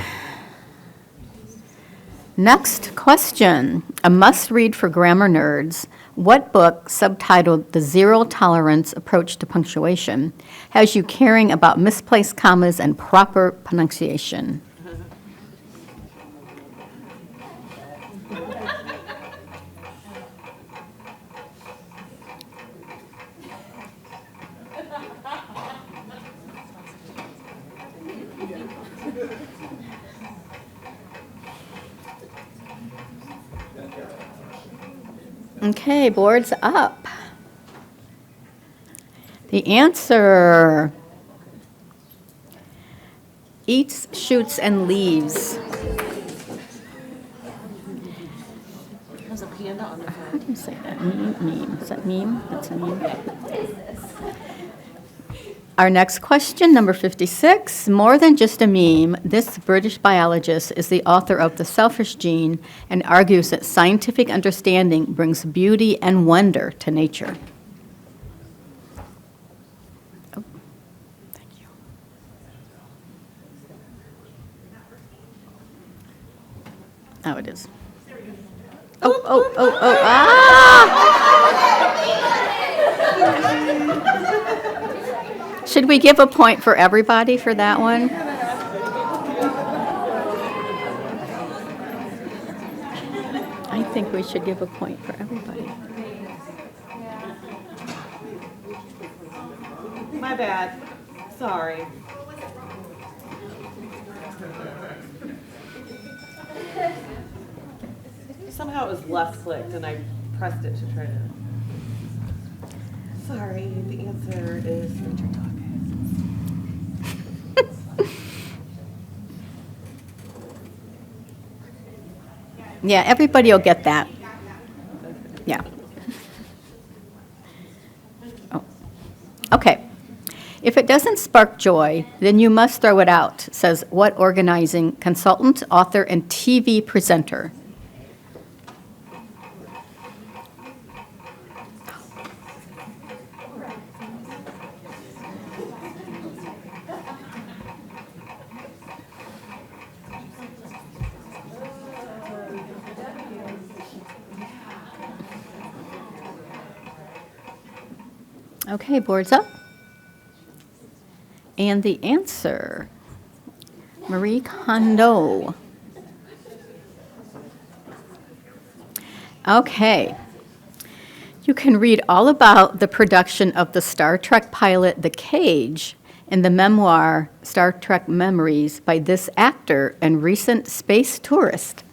Next question, a must-read for grammar nerds. What book, subtitled The Zero Tolerance Approach to Punctuation, has you caring about misplaced commas and proper pronunciation? Okay, boards up. The answer, Eats, Shoots, and Leaves. There's a panda on the How front. do you say that? Meme. Is that meme? That's a meme. Our next question, number 56. More than just a meme, this British biologist is the author of The Selfish Gene and argues that scientific understanding brings beauty and wonder to nature. Oh, thank you. Oh, it is. Should we give a point for everybody for that one? I think we should give a point for everybody. My bad. Sorry. Somehow it was left clicked and I pressed it to try to. Sorry, the answer is Richard Dawkins. Yeah, everybody will get that. Yeah. Oh. Okay. If it doesn't spark joy, then you must throw it out, says what organizing consultant, author, and TV presenter? Okay, boards up. And the answer, Marie Kondo. Okay. You can read all about the production of the Star Trek pilot The Cage in the memoir Star Trek Memories by this actor and recent space tourist.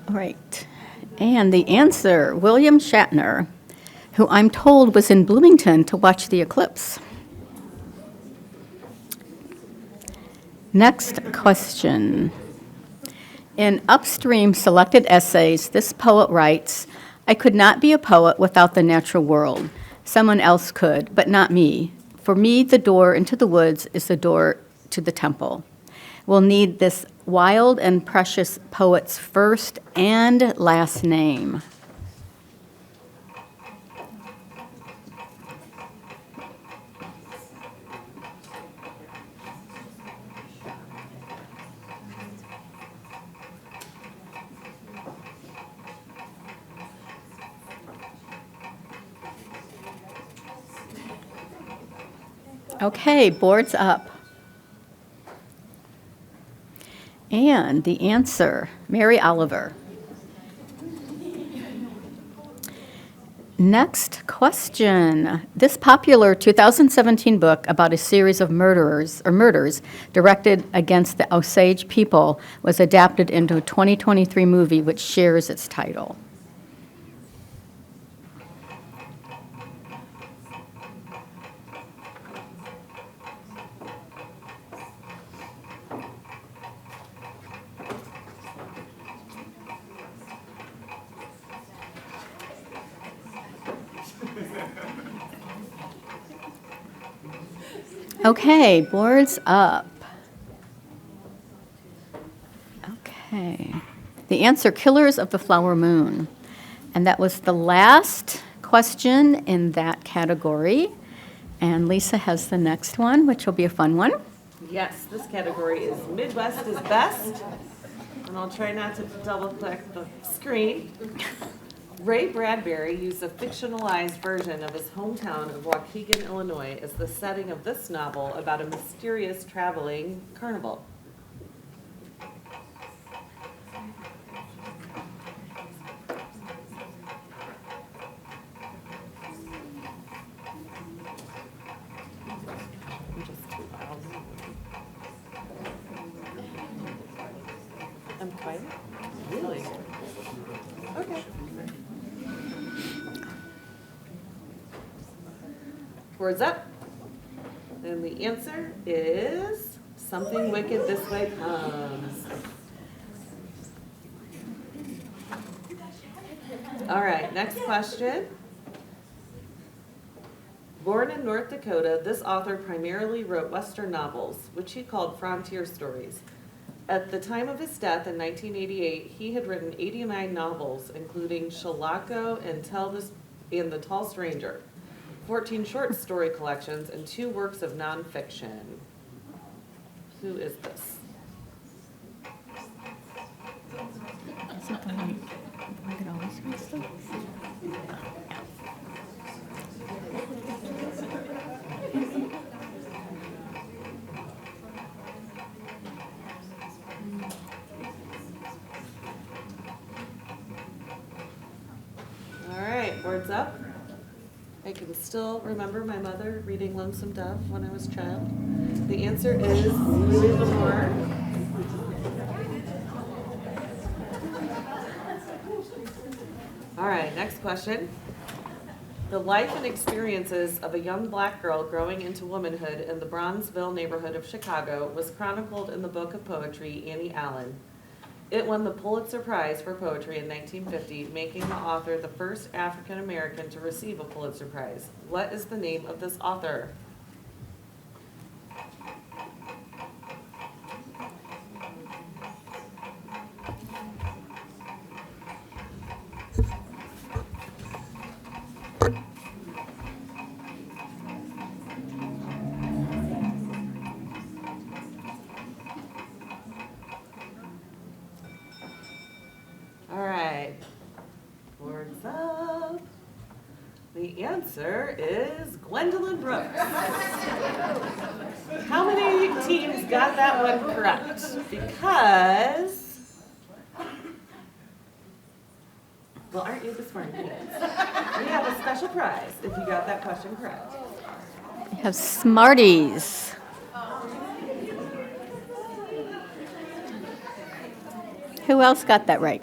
All right. And the answer, William Shatner, who I'm told was in Bloomington to watch the eclipse. Next question. In Upstream Selected Essays, this poet writes, I could not be a poet without the natural world. Someone else could, but not me. For me, the door into the woods is the door to the temple. We'll need this wild and precious poet's first and last name. Okay, board's up. And the answer, Mary Oliver. Next question. This popular 2017 book about a series of murders directed against the Osage people was adapted into a 2023 movie which shares its title. Okay, board's up. Okay. The answer, Killers of the Flower Moon. And that was the last question in that category. And Lisa has the next one, which will be a fun one. Yes, this category is Midwest is Best. And I'll try not to double click the screen. Ray Bradbury used a fictionalized version of his hometown of Waukegan, Illinois as the setting of this novel about a mysterious traveling carnival. I'm quiet? Really? Okay. Words up. And the answer is Something Wicked This Way Comes. All right, next question. Born in North Dakota, this author primarily wrote Western novels, which he called frontier stories. At the time of his death in 1988, he had written 89 novels, including Shalako and The Tall Stranger, 14 short story collections, and 2 works of nonfiction. Who is this? Is it the one that always reads them? All right, words up. I can still remember my mother reading Lonesome Dove when I was a child. The answer is Louis L'Amour. All right, next question. The life and experiences of a young black girl growing into womanhood in the Bronzeville neighborhood of Chicago was chronicled in the book of poetry Annie Allen. It won the Pulitzer Prize for Poetry in 1950, making the author the first African American to receive a Pulitzer Prize. What is the name of this author? The answer is Gwendolyn Brooks. How many teams got that one correct? Because, well, aren't you the smart kids? We have a special prize if you got that question correct. We have Smarties. Who else got that right?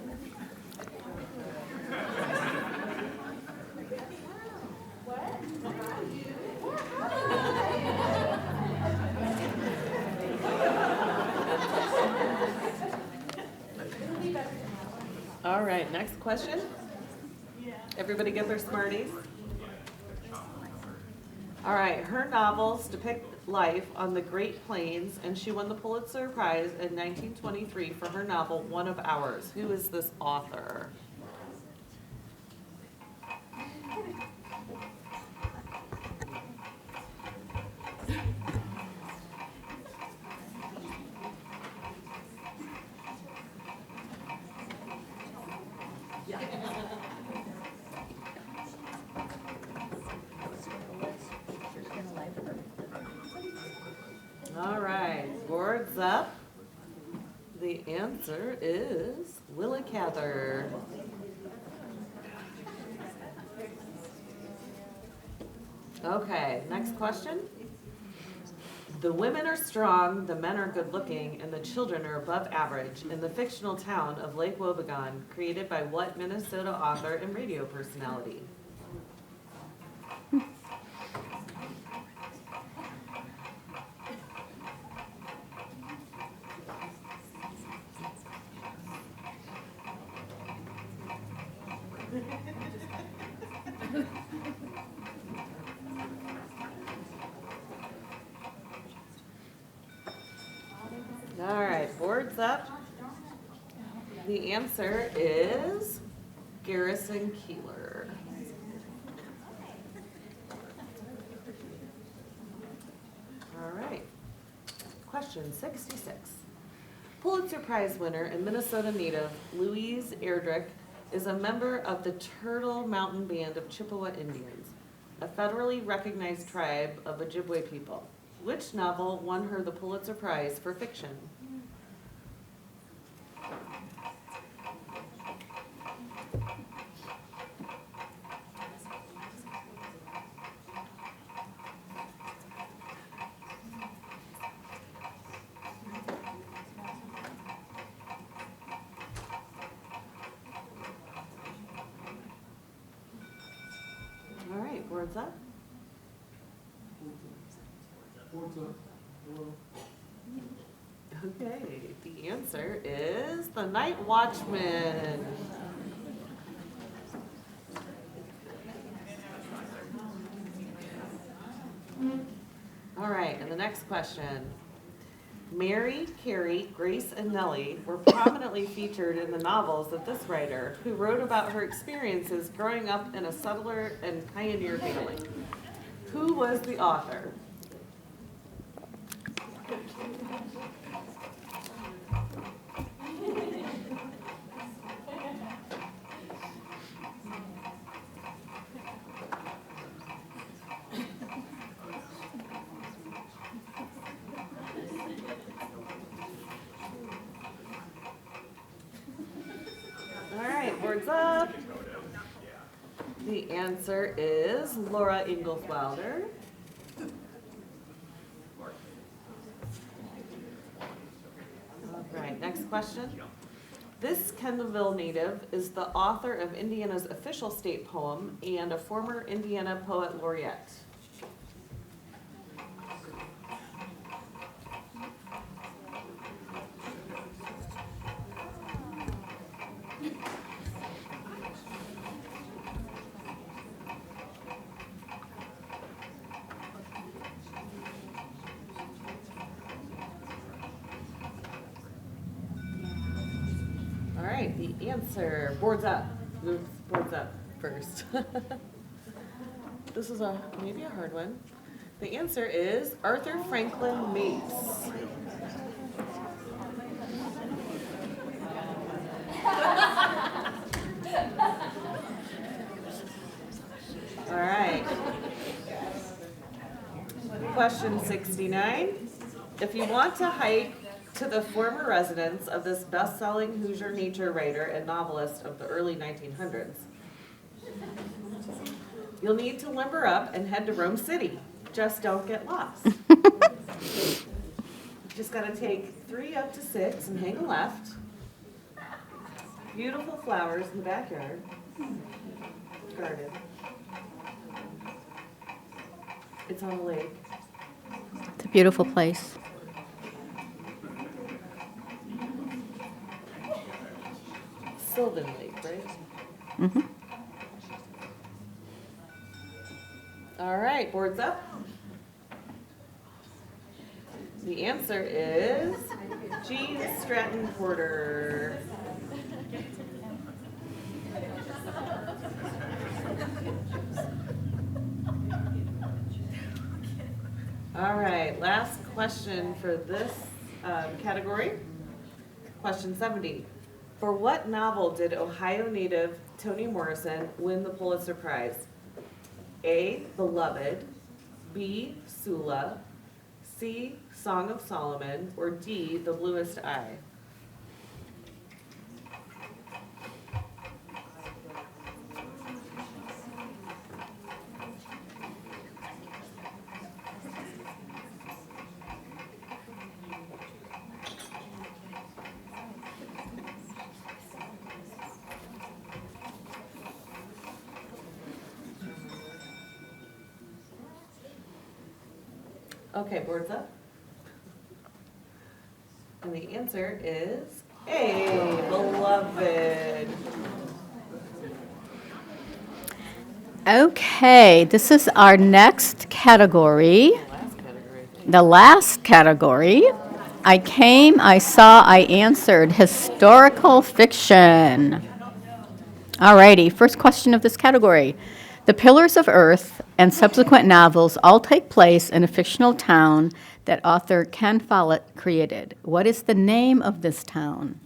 All right, next question. Everybody get their Smarties? All right, her novels depict life on the Great Plains, and she won the Pulitzer Prize in 1923 for her novel, One of Ours. Who is this author? All right, boards up. The answer is Willa Cather. Okay, next question. The women are strong, the men are good looking, and the children are above average in the fictional town of Lake Wobegon, created by what Minnesota author and radio personality? All right, boards up. The answer is Garrison Keillor. All right. Question 66. Pulitzer Prize winner and Minnesota native Louise Erdrich is a member of the Turtle Mountain Band of Chippewa Indians, a federally recognized tribe of Ojibwe people. Which novel won her the Pulitzer Prize for fiction? All right, boards up. Okay, the answer is The Night Watchman. All right, and the next question. Mary, Carrie, Grace, and Nellie were prominently featured in the novels of this writer, who wrote about her experiences growing up in a settler and pioneer family. Who was the author? All right, boards up. The answer is Laura Ingalls Wilder. All right, next question. This Kendallville native is the author of Indiana's official state poem and a former Indiana poet laureate. All right, the answer, boards up. Boards up first. This is maybe a hard one. The answer is Arthur Franklin Mapes. All right. Question 69. If you want to hike to the former residence of this best-selling Hoosier nature writer and novelist of the early 1900s, you'll need to limber up and head to Rome City. Just don't get lost. Just gotta take 3 up to 6 and hang a left. Beautiful flowers in the backyard. Garden. It's on a lake. It's a beautiful place. Sylvan Lake, right? Mm-hmm. All right, boards up. The answer is G. Stratton Porter. All right, last question for this category. Question 70. For what novel did Ohio native Toni Morrison win the Pulitzer Prize? A. Beloved, B. Sula, C. Song of Solomon, or D. The Bluest Eye? Okay, boards up. And the answer is A. Beloved. Okay, this is our next category. Last category, I think. The last category. I came, I saw, I answered. Historical fiction. Alrighty, first question of this category. The Pillars of Earth and subsequent novels all take place in a fictional town that author Ken Follett created. What is the name of this town?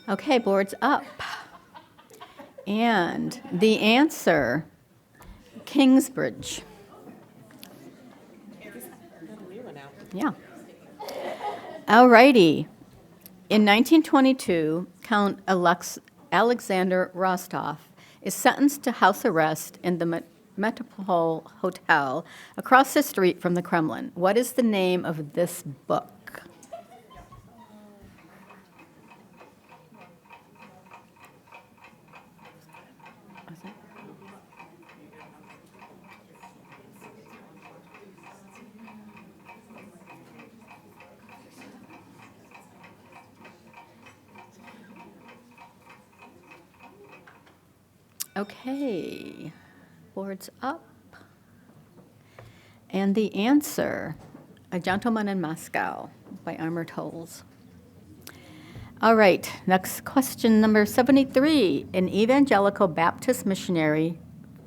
Okay, board's up. And the answer, Kingsbridge. Got a new one out. Yeah. Alrighty. In 1922, Count Alexander Rostov is sentenced to house arrest in the Metropole Hotel across the street from the Kremlin. What is the name of this book? Okay, boards up. And the answer, A Gentleman in Moscow by Armored Holes. All right, next question, number 73. An evangelical Baptist missionary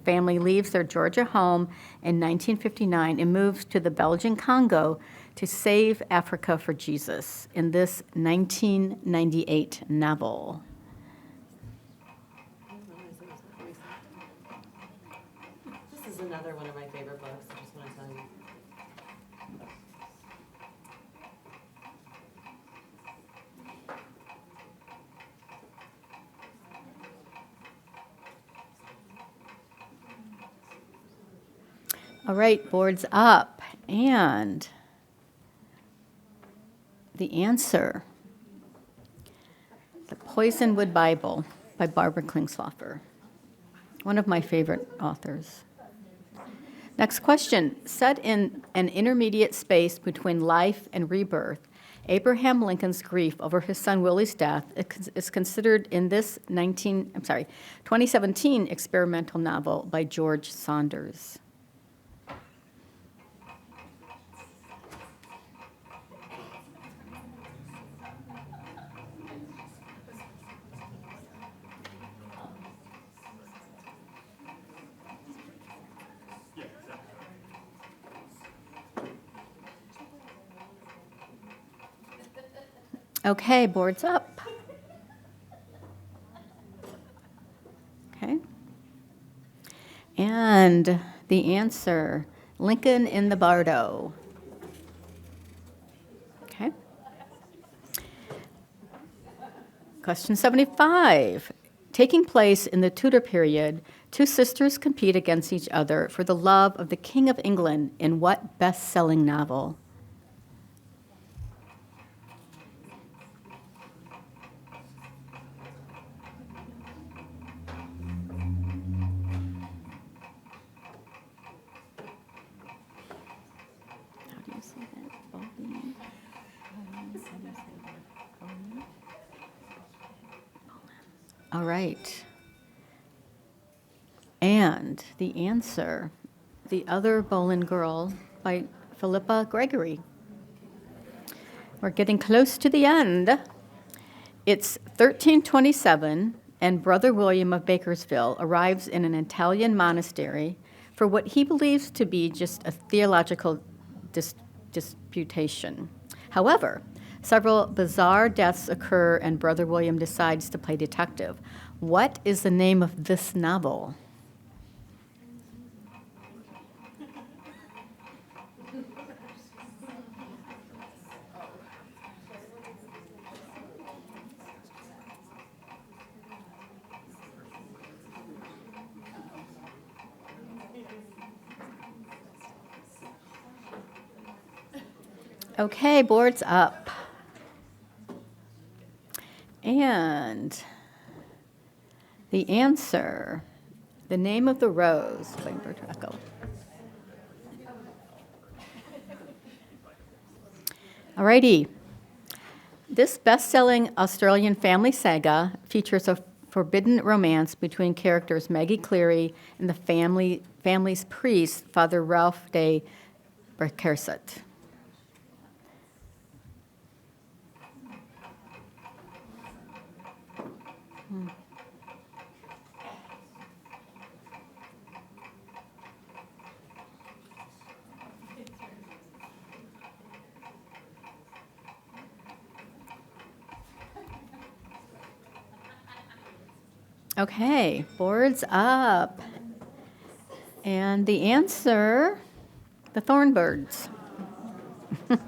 family leaves their Georgia home in 1959 and moves to the Belgian Congo to save Africa for Jesus in this 1998 novel. This is another one of my favorite books, I just want to tell you. All right, boards up. And the answer, The Poisonwood Bible by Barbara Klingshofer, one of my favorite authors. Next question. Set in an intermediate space between life and rebirth, Abraham Lincoln's grief over his son Willie's death is considered in this 2017 experimental novel by George Saunders. Okay, board's up. Okay. And the answer, Lincoln in the Bardo. Okay. Question 75. Taking place in the Tudor period, two sisters compete against each other for the love of the King of England in what best-selling novel? How do you say that? Bowling? All right. And the answer, The Other Boleyn Girl by Philippa Gregory. We're getting close to the end. It's 1327, and Brother William of Bakersfield arrives in an Italian monastery for what he believes to be just a theological disputation. However, several bizarre deaths occur, and Brother William decides to play detective. What is the name of this novel? Okay, board's up. And the answer, The Name of the Rose by Umberto Eco. Alrighty. This best-selling Australian family saga features a forbidden romance between characters Maggie Cleary and the family's priest, Father Ralph de Bracerset. Okay, board's up. And the answer, The Thornbirds. Okay.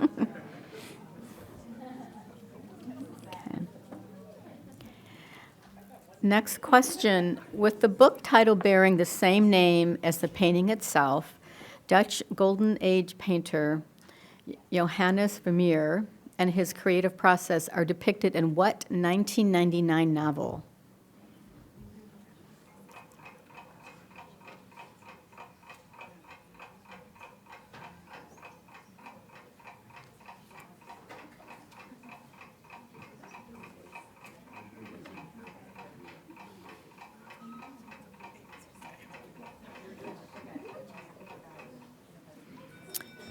Next question. With the book title bearing the same name as the painting itself, Dutch Golden Age painter Johannes Vermeer and his creative process are depicted in what 1999 novel?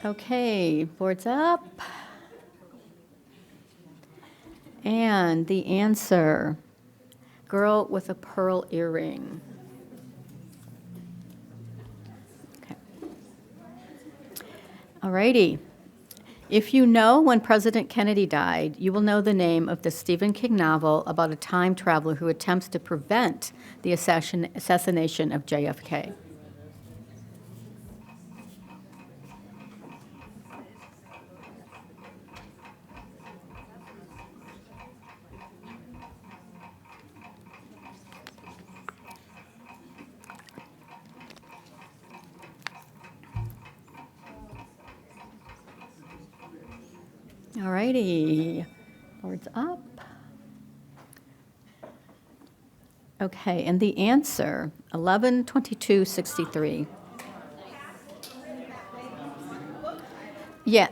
Okay, board's up. And the answer, Girl with a Pearl Earring. Okay. All righty. If you know when President Kennedy died, you will know the name of the Stephen King novel about a time traveler who attempts to prevent the assassination of JFK. All righty, board's up. Okay, and the answer, 11/22/63. Yeah,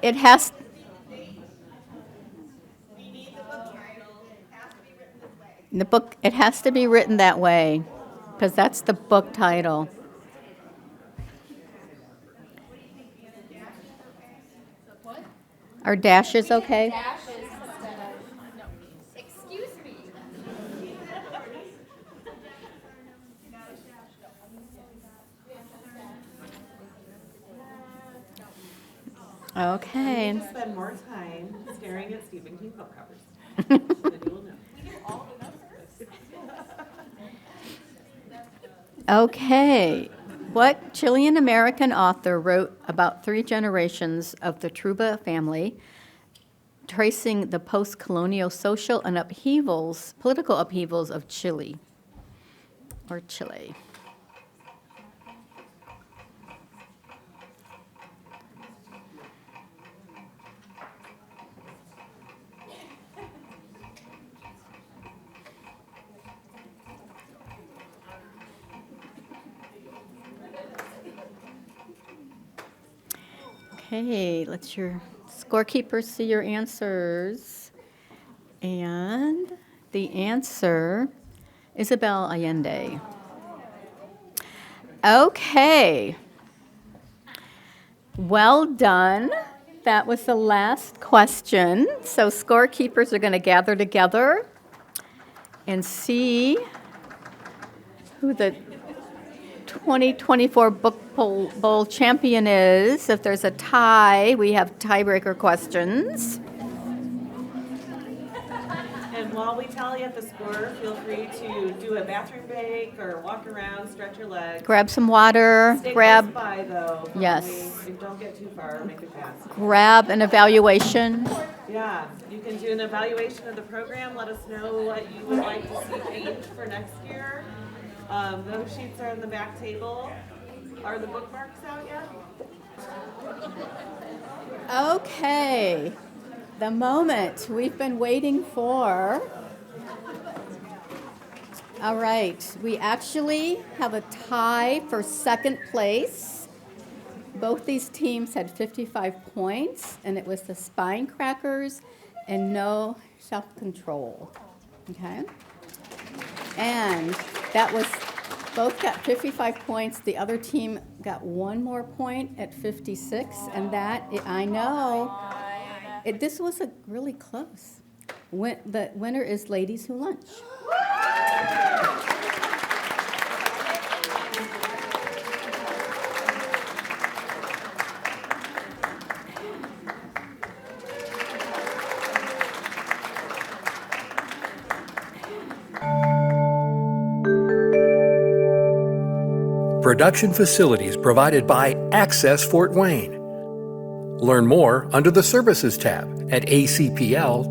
it has. The book, it has to be written that way, because that's the book title. Are dashes okay? Excuse me. Okay. You spend more time staring at Stephen King book covers than you will know. Okay. What Chilean-American author wrote about 3 generations of the Truba family, tracing the post-colonial social and political upheavals of Chile, or Chile? Okay, let your scorekeepers see your answers. And the answer, Isabel Allende. Okay. Well done. That was the last question. So scorekeepers are going to gather together and see who the 2024 Book Bowl champion is. If there's a tie, we have tiebreaker questions. And while we tally up the score, feel free to do a bathroom break or walk around, stretch your legs. Grab some water. Stay grab close by, though. Yes. And don't get too far. Make it fast. Grab an evaluation. Yeah, you can do an evaluation of the program. Let us know what you would like to see changed for next year. Those sheets are on the back table. Are the bookmarks out yet? Okay. The moment we've been waiting for. All right. We actually have a tie for second place. Both these teams had 55 points, and it was the Spine Crackers and No Self-Control. Okay? And that was, both got 55 points. The other team got 1 more point at 56, and that, I know, this was a really close. The winner is Ladies Who Lunch. Production facilities provided by Access Fort Wayne. Learn more under the Services tab at acpl.info.